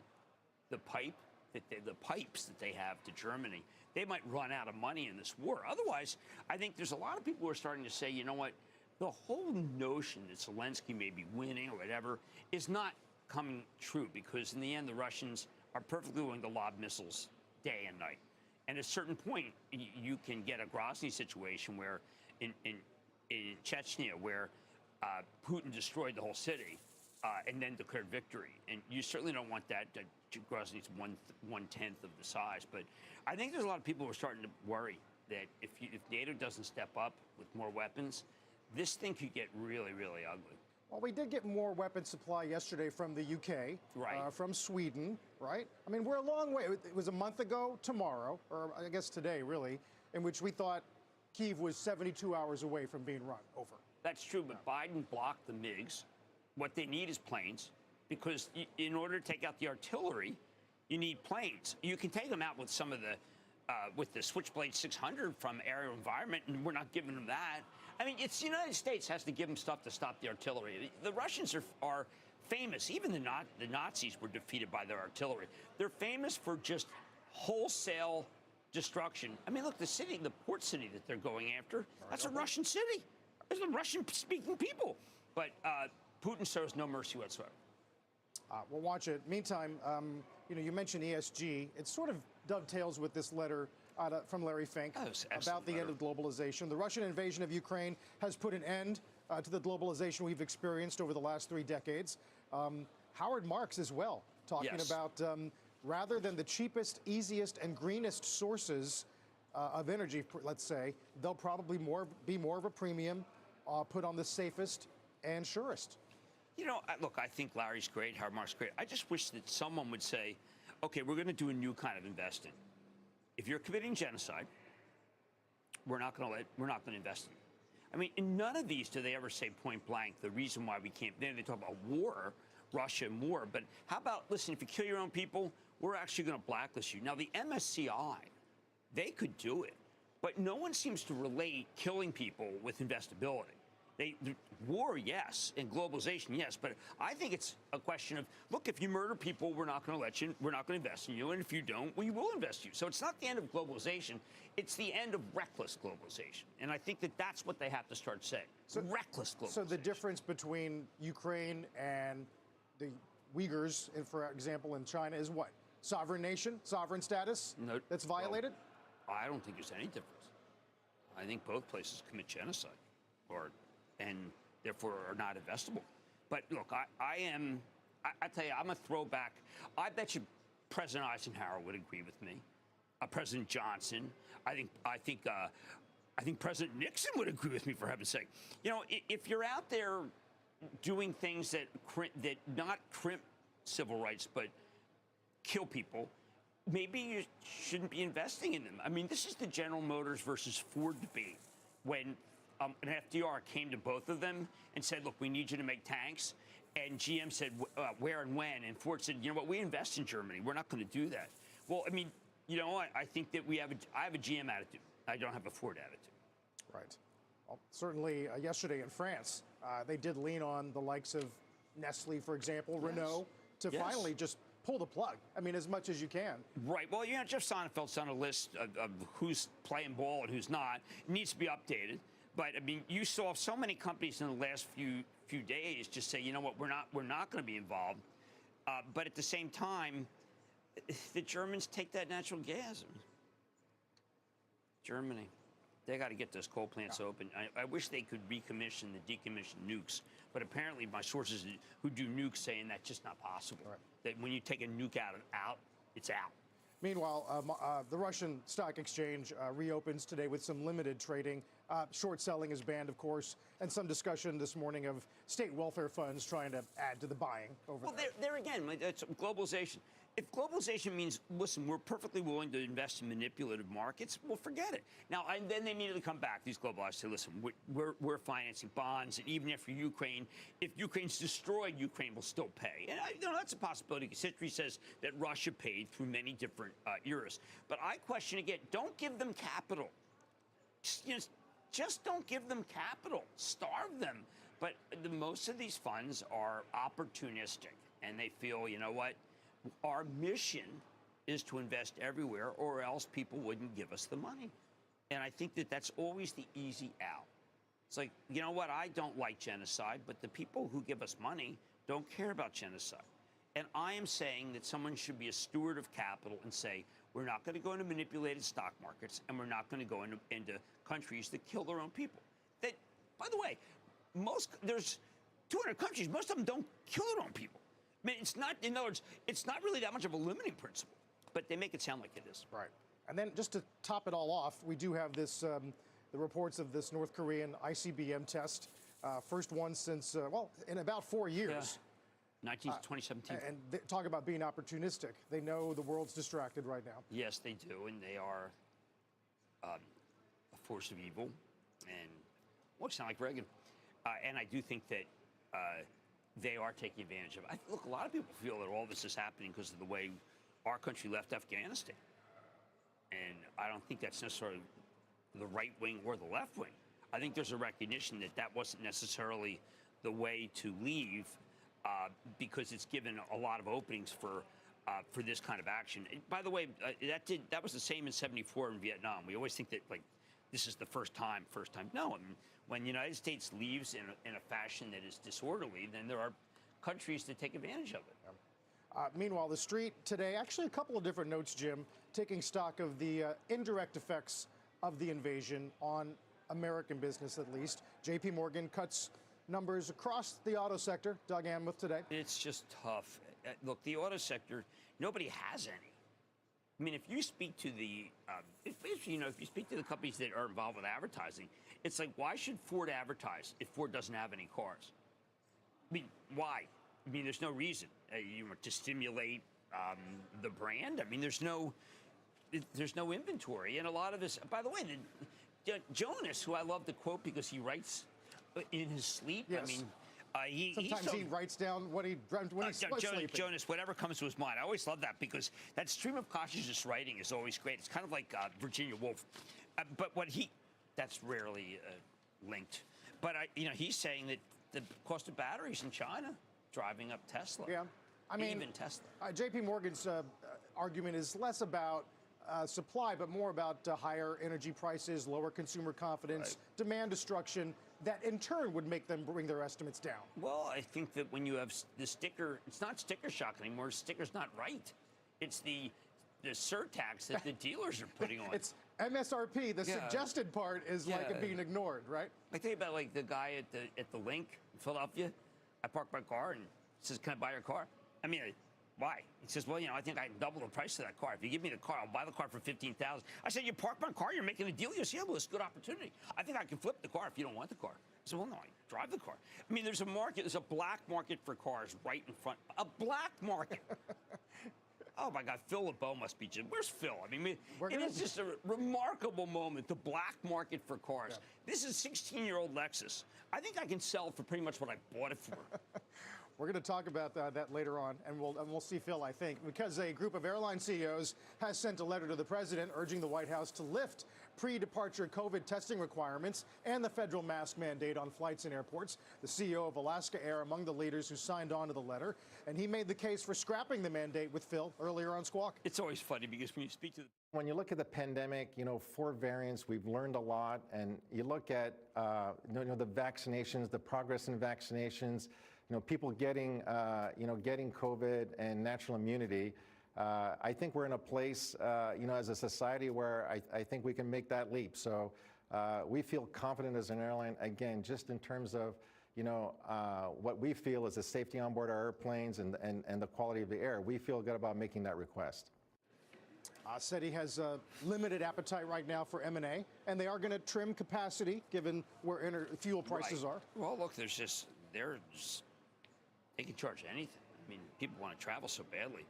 the pipes that they have to Germany, they might run out of money in this war. Otherwise, I think there's a lot of people who are starting to say, you know what, the whole notion that Zelensky may be winning or whatever is not coming true, because in the end, the Russians are perfectly willing to lob missiles day and night. And at a certain point, you can get a Grozny situation where in Chechnya, where Putin destroyed the whole city and then declared victory. And you certainly don't want that. Grozny's one-tenth of the size. But I think there's a lot of people who are starting to worry that if NATO doesn't step up with more weapons, this thing could get really, really ugly. Well, we did get more weapon supply yesterday from the UK, right. From Sweden, right? I mean, we're a long way. It was a month ago tomorrow, or I guess today, really, in which we thought Kyiv was 72 hours away from being run over. That's true, but Biden blocked the MiGs. What they need is planes. because in order to take out the artillery, you need planes. You can take them out with some of the with the Switchblade 600 from Aerial Environment, and we're not giving them that. I mean, it's the United States has to give them stuff to stop the artillery. The Russians are famous. Even the Nazis were defeated by their artillery. They're famous for just wholesale destruction. I mean, look, the port city that they're going after, that's a Russian city. There's the Russian-speaking people. But Putin shows no mercy whatsoever. We'll watch it. Meantime, you mentioned ESG. It sort of dovetails with this letter from Larry Fink about the end of globalization. The Russian invasion of Ukraine has put an end to the globalization we've experienced over the last 3 decades. Howard Marks as well, talking about rather than the cheapest, easiest, and greenest sources of energy, let's say, they'll probably be more of a premium put on the safest and surest. Look, I think Larry's great, Howard Marks great. I just wish that someone would say, okay, we're going to do a new kind of investing. If you're committing genocide, we're not going to invest in you. I mean, in none of these do they ever say point blank the reason why we can't. Then they talk about war, Russia and war. But how about, listen, if you kill your own people, we're actually going to blacklist you. Now, the MSCI, they could do it. But no one seems to relate killing people with investability. War, yes, and globalization, yes, but I think it's a question of, look, if you murder people, we're not going to invest in you, and if you don't, we will invest in you. So it's not the end of globalization, it's the end of reckless globalization, and I think that that's what they have to start saying, reckless globalization. So the difference between Ukraine and the Uyghurs, for example, in China is what? Sovereign nation, sovereign status that's violated? Well, I don't think there's any difference. I think both places commit genocide, and therefore are not investable. But look, I tell you, I'm a throwback. I bet you President Eisenhower would agree with me. President Johnson. I think President Nixon would agree with me, for heaven's sake. If you're out there doing things that not crimp civil rights, but kill people, maybe you shouldn't be investing in them. I mean, this is the General Motors versus Ford debate when an FDR came to both of them and said, look, we need you to make tanks. And GM said, where and when? And Ford said, you know what, we invest in Germany. We're not going to do that. Well, I mean, I think that I have a GM attitude. I don't have a Ford attitude. Right. Well, certainly yesterday in France, they did lean on the likes of Nestle, for example, Renault, to finally just pull the plug. I mean, as much as you can. Right. Well, Jeff Sonnenfeld's on a list of who's playing ball and who's not. It needs to be updated. But I mean, you saw so many companies in the last few days just say, you know what, we're not going to be involved. But at the same time, the Germans take that natural gas. Germany, they got to get those coal plants open. I wish they could recommission the decommissioned nukes. But apparently, my sources who do nukes saying that's just not possible. Right. That when you take a nuke out, it's out. Meanwhile, the Russian stock exchange reopens today with some limited trading. Short selling is banned, of course, and some discussion this morning of state welfare funds trying to add to the buying over there. There again, it's globalization. If globalization means, listen, we're perfectly willing to invest in manipulative markets, well, forget it. Now, and then they immediately come back, these globalizers, say, listen, we're financing bonds, and even after Ukraine, if Ukraine's destroyed, Ukraine will still pay. And that's a possibility, because history says that Russia paid through many different eras. But I question again, don't give them capital. Just don't give them capital. Starve them. But most of these funds are opportunistic, and they feel, you know what? Our mission is to invest everywhere, or else people wouldn't give us the money. And I think that that's always the easy out. It's like, you know what? I don't like genocide, but the people who give us money don't care about genocide. And I am saying that someone should be a steward of capital and say, we're not going to go into manipulated stock markets, and we're not going to go into countries that kill their own people. That, by the way, there's 200 countries, most of them don't kill their own people. I mean, it's not, in other words, it's not really that much of a limiting principle, but they make it sound like it is. Right. And then just to top it all off, we do have this, the reports of this North Korean ICBM test, first one since, in about 4 years. Yeah. 2017. And they talk about being opportunistic. They know the world's distracted right now. Yes, they do, and they are a force of evil, and sound like Reagan. And I do think that they are taking advantage of it. Look, a lot of people feel that all this is happening because of the way our country left Afghanistan. And I don't think that's necessarily the right wing or the left wing. I think there's a recognition that that wasn't necessarily the way to leave because it's given a lot of openings for this kind of action. And by the way, that was the same in '74 in Vietnam. We always think that like this is the first time. No, I mean, when the United States leaves in a fashion that is disorderly, then there are countries that take advantage of it. Meanwhile, the street today, actually a couple of different notes, Jim, taking stock of the indirect effects of the invasion on American business, at least. J.P. Morgan cuts numbers across the auto sector. Doug Anmuth today. It's just tough. Look, the auto sector, nobody has any. I mean, if you speak to the, if you speak to the companies that are involved with advertising, it's like, why should Ford advertise if Ford doesn't have any cars? I mean, why? I mean, there's no reason to stimulate the brand. I mean, there's no inventory, and a lot of this. By the way, Jonas, who I love to quote because he writes in his sleep. Yes. I mean. Sometimes he writes down what he dreamt when he's sleeping. Jonas, whatever comes to his mind. I always love that because that stream of consciousness writing is always great. It's kind of like Virginia Woolf. But that's rarely linked. But he's saying that the cost of batteries in China driving up Tesla. Yeah, I mean, even Tesla. J.P. Morgan's argument is less about supply, but more about higher energy prices, lower consumer confidence, demand destruction, that in turn would make them bring their estimates down. Well, I think that when you have the sticker, it's not sticker shock anymore. Sticker's not right. It's the surtax that the dealers are putting on. It's MSRP. The suggested part is like it being ignored, right? I think about like the guy at the link in Philadelphia. I parked my car and says, "Can I buy your car?" I mean, why? He says, "Well, I think I can double the price of that car. If you give me the car, I'll buy the car for $15,000." I said, "You parked my car. You're making a deal." He goes, "Yeah, well, it's a good opportunity. I think I can flip the car if you don't want the car." I said, "Well, no, I drive the car." I mean, there's a black market for cars right in front. A black market. Oh my God, Phil LeBeau must be Jim. Where's Phil? I mean, it is just a remarkable moment. The black market for cars. Yeah. This is a 16-year-old Lexus. I think I can sell for pretty much what I bought it for. We're going to talk about that later on, and we'll see Phil, I think, because a group of airline CEOs has sent a letter to the president urging the White House to lift pre-departure COVID testing requirements and the federal mask mandate on flights and airports. The CEO of Alaska Air among the leaders who signed on to the letter, and he made the case for scrapping the mandate with Phil earlier on Squawk. It's always funny because when you speak to when you look at the pandemic, 4 variants, we've learned a lot, and you look at the vaccinations, the progress in vaccinations, people getting getting COVID and natural immunity. I think we're in a place, as a society where I think we can make that leap. So we feel confident as an airline, again, just in terms of, what we feel is the safety on board our airplanes and the quality of the air. We feel good about making that request. Said he has a limited appetite right now for M&A, and they are going to trim capacity given where fuel prices are. Well, look, they can charge anything. I mean, people want to travel so badly.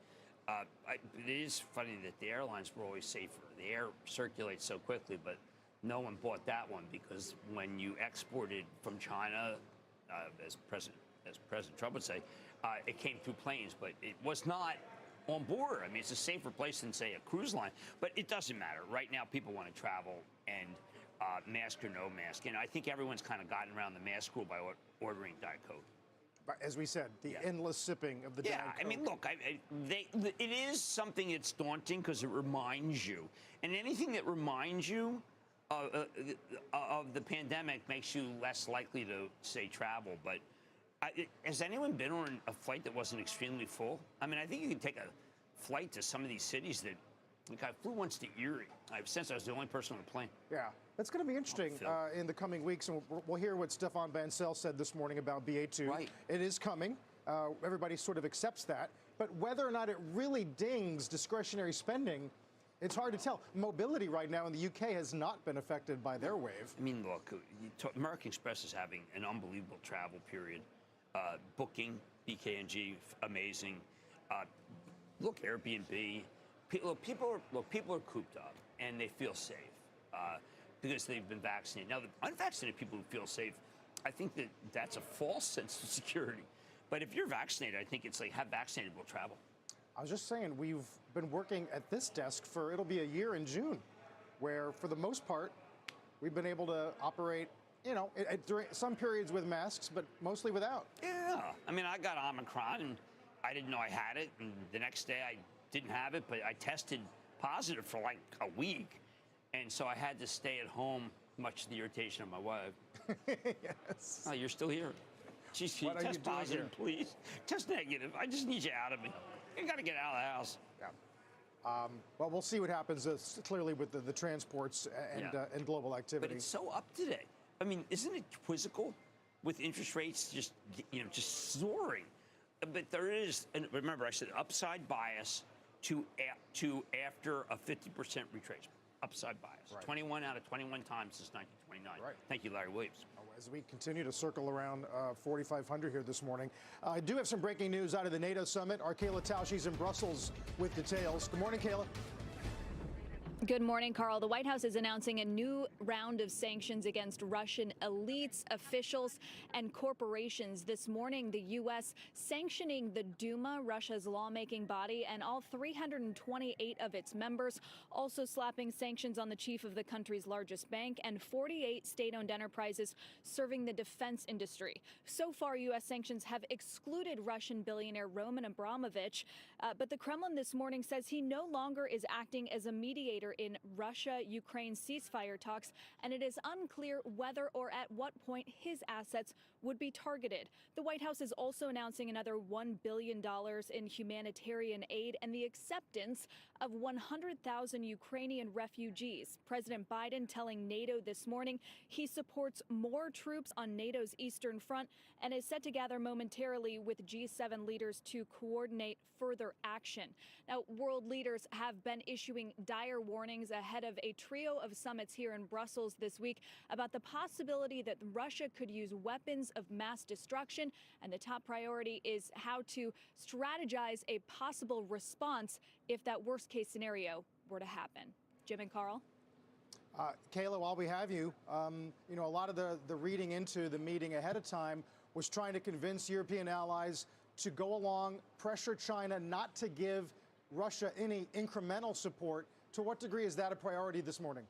It is funny that the airlines were always safer. The air circulates so quickly, but no one bought that one because when you exported from China, as President Trump would say, it came through planes, but it was not on board. I mean, it's a safer place than, say, a cruise line, but it doesn't matter. Right now, people want to travel, and mask or no mask. And I think everyone's kind of gotten around the mask rule by ordering Diet Coke. As we said, the endless sipping of the Diet Coke. I mean, look, it is something that's daunting because it reminds you. And anything that reminds you of the pandemic makes you less likely to, say, travel. But has anyone been on a flight that wasn't extremely full? I mean, I think you can take a flight to some of these cities that, like I flew once to Erie. I've since I was the only person on the plane. Yeah, that's going to be interesting in the coming weeks, and we'll hear what Stefan Bancel said this morning about BA2. Right. It is coming. Everybody sort of accepts that. But whether or not it really dings discretionary spending, it's hard to tell. Mobility right now in the UK has not been affected by their wave. I mean, look, American Express is having an unbelievable travel period. Booking, BKNG, amazing. Look, Airbnb. People are cooped up and they feel safe because they've been vaccinated. Now, the unvaccinated people who feel safe, I think that's a false sense of security But if you're vaccinated, I think it's like have vaccinated will travel. I was just saying, we've been working at this desk for, it'll be a year in June, where for the most part, we've been able to operate, you know, during some periods with masks, but mostly without. Yeah. I mean, I got Omicron, and I didn't know I had it. And the next day, I didn't have it, but I tested positive for like a week. And so I had to stay at home, much to the irritation of my wife. Yes. Oh, you're still here. Jeez, can you test positive, please? Test negative. I just need you out of me. You got to get out of the house. Yeah. Well, we'll see what happens clearly with the transports and global activity. But it's so up today. I mean, isn't it quizzical with interest rates just, just soaring? But there is, and remember, I said upside bias to after a 50% retracement. Upside bias. Right. 21 out of 21 times since 1929. Right. Thank you, Larry Williams. As we continue to circle around 4,500 here this morning, I do have some breaking news out of the NATO summit. Our Kayla Tausche's in Brussels with details. Good morning, Kayla. Good morning, Carl. The White House is announcing a new round of sanctions against Russian elites, officials, and corporations. This morning, the U.S. sanctioning the Duma, Russia's lawmaking body, and all 328 of its members, also slapping sanctions on the chief of the country's largest bank and 48 state-owned enterprises serving the defense industry. So far, U.S. sanctions have excluded Russian billionaire Roman Abramovich, but the Kremlin this morning says he no longer is acting as a mediator in Russia-Ukraine ceasefire talks, and it is unclear whether or at what point his assets would be targeted. The White House is also announcing another $1 billion in humanitarian aid and the acceptance of 100,000 Ukrainian refugees. President Biden telling NATO this morning he supports more troops on NATO's eastern front and is set to gather momentarily with G7 leaders to coordinate further action. Now, world leaders have been issuing dire warnings ahead of a trio of summits here in Brussels this week about the possibility that Russia could use weapons of mass destruction, and the top priority is how to strategize a possible response if that worst-case scenario were to happen. Jim and Carl? Kayla, while we have you, a lot of the reading into the meeting ahead of time was trying to convince European allies to go along, pressure China not to give Russia any incremental support. To what degree is that a priority this morning?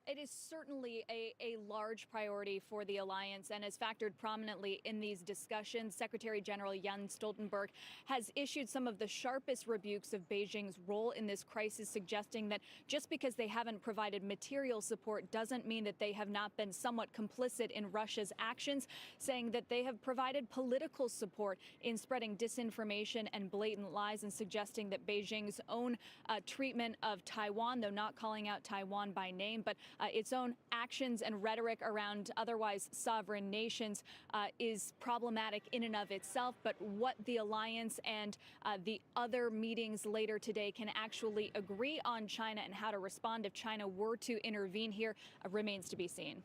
It is certainly a large priority for the alliance and has factored prominently in these discussions. Secretary General Jens Stoltenberg has issued some of the sharpest rebukes of Beijing's role in this crisis, suggesting that just because they haven't provided material support doesn't mean that they have not been somewhat complicit in Russia's actions, saying that they have provided political support in spreading disinformation and blatant lies, and suggesting that Beijing's own treatment of Taiwan, though not calling out Taiwan by name, but its own actions and rhetoric around otherwise sovereign nations is problematic in and of itself. But what the alliance and the other meetings later today can actually agree on China and how to respond if China were to intervene here remains to be seen.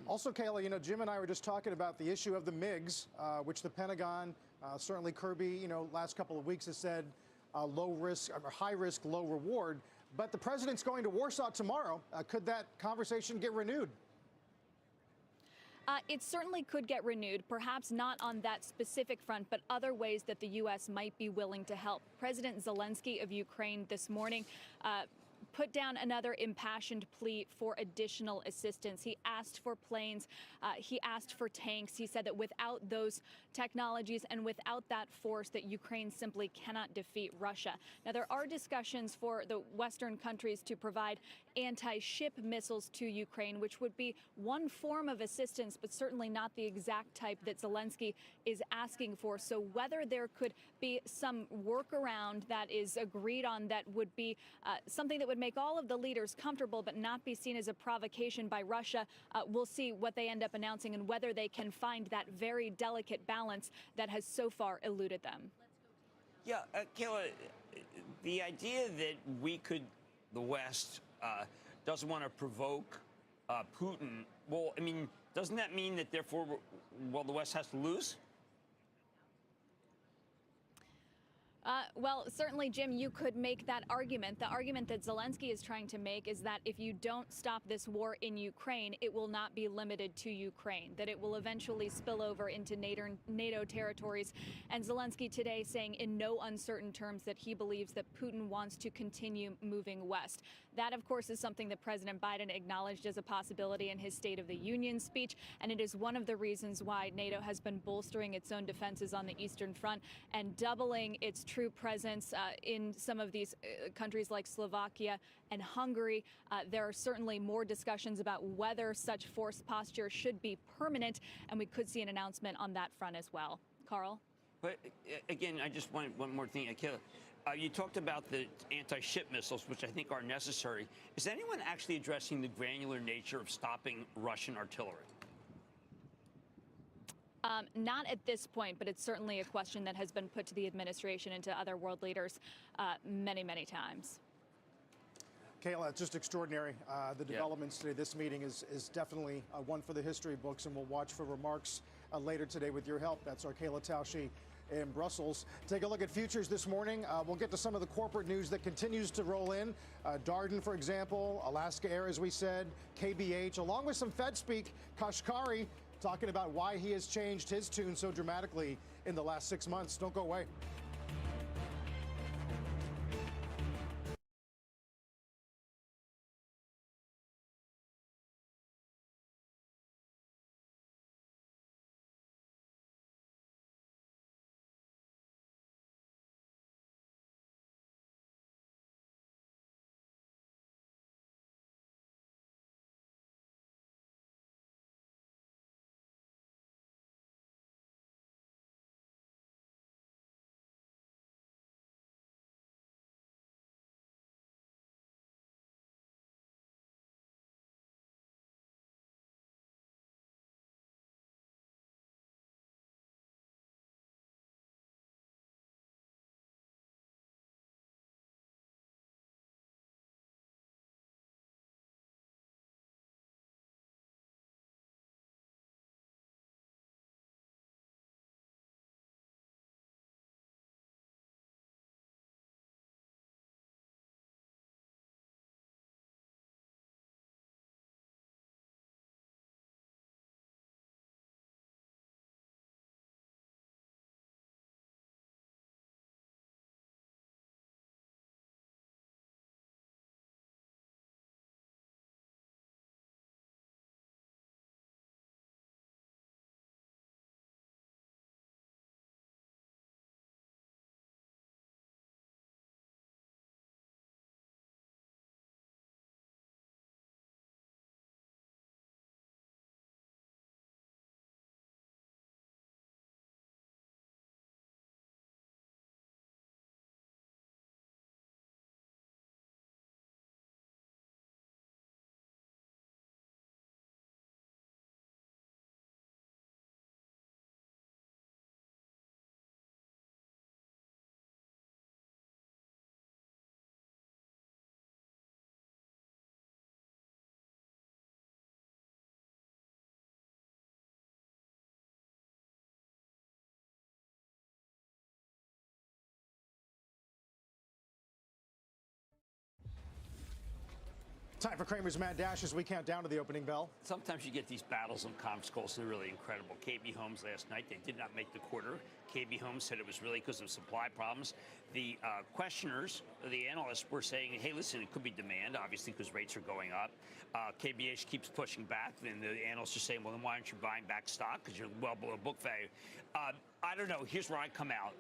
Also, Kayla, Jim and I were just talking about the issue of the MiGs, which the Pentagon, certainly Kirby, last couple of weeks has said low risk, or high risk, low reward. But the president's going to Warsaw tomorrow. Could that conversation get renewed? It certainly could get renewed, perhaps not on that specific front, but other ways that the U.S. might be willing to help. President Zelensky of Ukraine this morning put down another impassioned plea for additional assistance. He asked for planes. He asked for tanks. He said that without those technologies and without that force, that Ukraine simply cannot defeat Russia. Now, there are discussions for the Western countries to provide anti-ship missiles to Ukraine, which would be one form of assistance, but certainly not the exact type that Zelensky is asking for. So whether there could be some workaround that is agreed on that would be something that would make all of the leaders comfortable but not be seen as a provocation by Russia, we'll see what they end up announcing and whether they can find that very delicate balance that has so far eluded them. Yeah, Kayla, the idea that the West doesn't want to provoke Putin, well, I mean, doesn't that mean that therefore, the West has to lose? Well, certainly, Jim, you could make that argument. The argument that Zelensky is trying to make is that if you don't stop this war in Ukraine, it will not be limited to Ukraine, that it will eventually spill over into NATO territories. And Zelensky today saying in no uncertain terms that he believes that Putin wants to continue moving west. That, of course, is something that President Biden acknowledged as a possibility in his State of the Union speech. And it is one of the reasons why NATO has been bolstering its own defenses on the Eastern Front and doubling its true presence in some of these countries like Slovakia and Hungary. There are certainly more discussions about whether such force posture should be permanent, and we could see an announcement on that front as well. Carl? But again, I just want one more thing, Akila. You talked about the anti-ship missiles, which I think are necessary. Is anyone actually addressing the granular nature of stopping Russian artillery? Not at this point, but it's certainly a question that has been put to the administration and to other world leaders many, many times. Kayla, it's just extraordinary. The developments today, this meeting is definitely one for the history books, and we'll watch for remarks later today with your help. That's our Kayla Tausche in Brussels. Take a look at futures this morning. We'll get to some of the corporate news that continues to roll in. Darden, for example, Alaska Air, as we said, KBH, along with some Fed speak. Kashkari talking about why he has changed his tune so dramatically in the last 6 months. Don't go away. Time for Kramer's Mad Dash as we count down to the opening bell. Sometimes you get these battles on conference calls. They're really incredible. KB Homes last night, they did not make the quarter. KB Homes said it was really because of supply problems. The questioners, the analysts, were saying, hey, listen, it could be demand, obviously, because rates are going up. KBH keeps pushing back. Then the analysts are saying, well, then why aren't you buying back stock? Because you're well below book value. I don't know. Here's where I come out.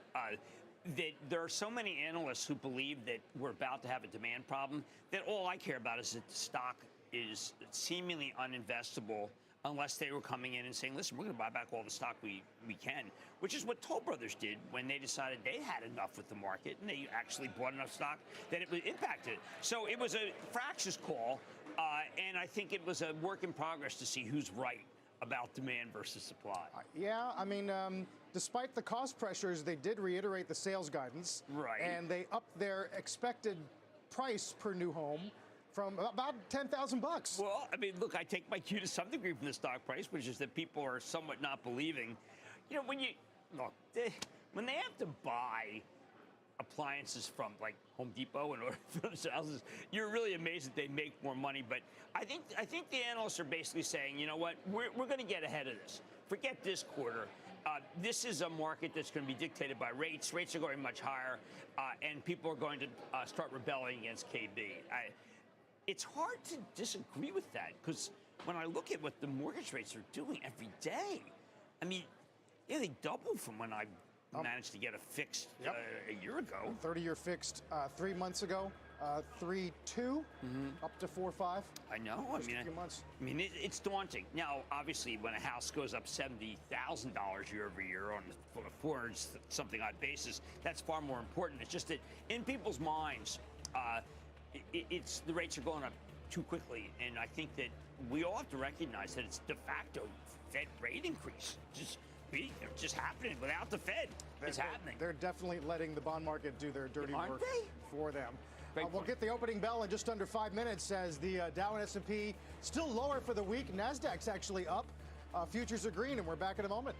That there are so many analysts who believe that we're about to have a demand problem that all I care about is that the stock is seemingly uninvestable unless they were coming in and saying, listen, we're going to buy back all the stock we can, which is what Toll Brothers did when they decided they had enough with the market and they actually bought enough stock that it was impacted. So it was a fractious call, and I think it was a work in progress to see who's right about demand versus supply. Yeah, I mean, despite the cost pressures, they did reiterate the sales guidance. Right. And they upped their expected price per new home from about $10,000. Well, I mean, look, I take my cue to some degree from the stock price, which is that people are somewhat not believing. You know, when they have to buy appliances from like Home Depot in order for those houses, you're really amazed that they make more money. But I think the analysts are basically saying, you know what, we're going to get ahead of this. Forget this quarter. This is a market that's going to be dictated by rates. Rates are going much higher, and people are going to start rebelling against KB. It's hard to disagree with that because when I look at what the mortgage rates are doing every day, I mean, yeah, they doubled from when I managed to get a fixed a year ago. 30-year fixed 3 months ago, 3.2 up to 4.5. I know. Just a few months. I mean, it's daunting. Now, obviously, when a house goes up $70,000 year over year on a 400 something odd basis, that's far more important. It's just that in people's minds, it's the rates are going up too quickly, and I think that we all have to recognize that it's de facto Fed rate increase. Just happening without the Fed. It's happening. They're definitely letting the bond market do their dirty Aren't work they? for them. We'll get the opening bell in just under 5 minutes as the Dow and S&P still lower for the week. NASDAQ's actually up. Futures are green, and we're back in a moment.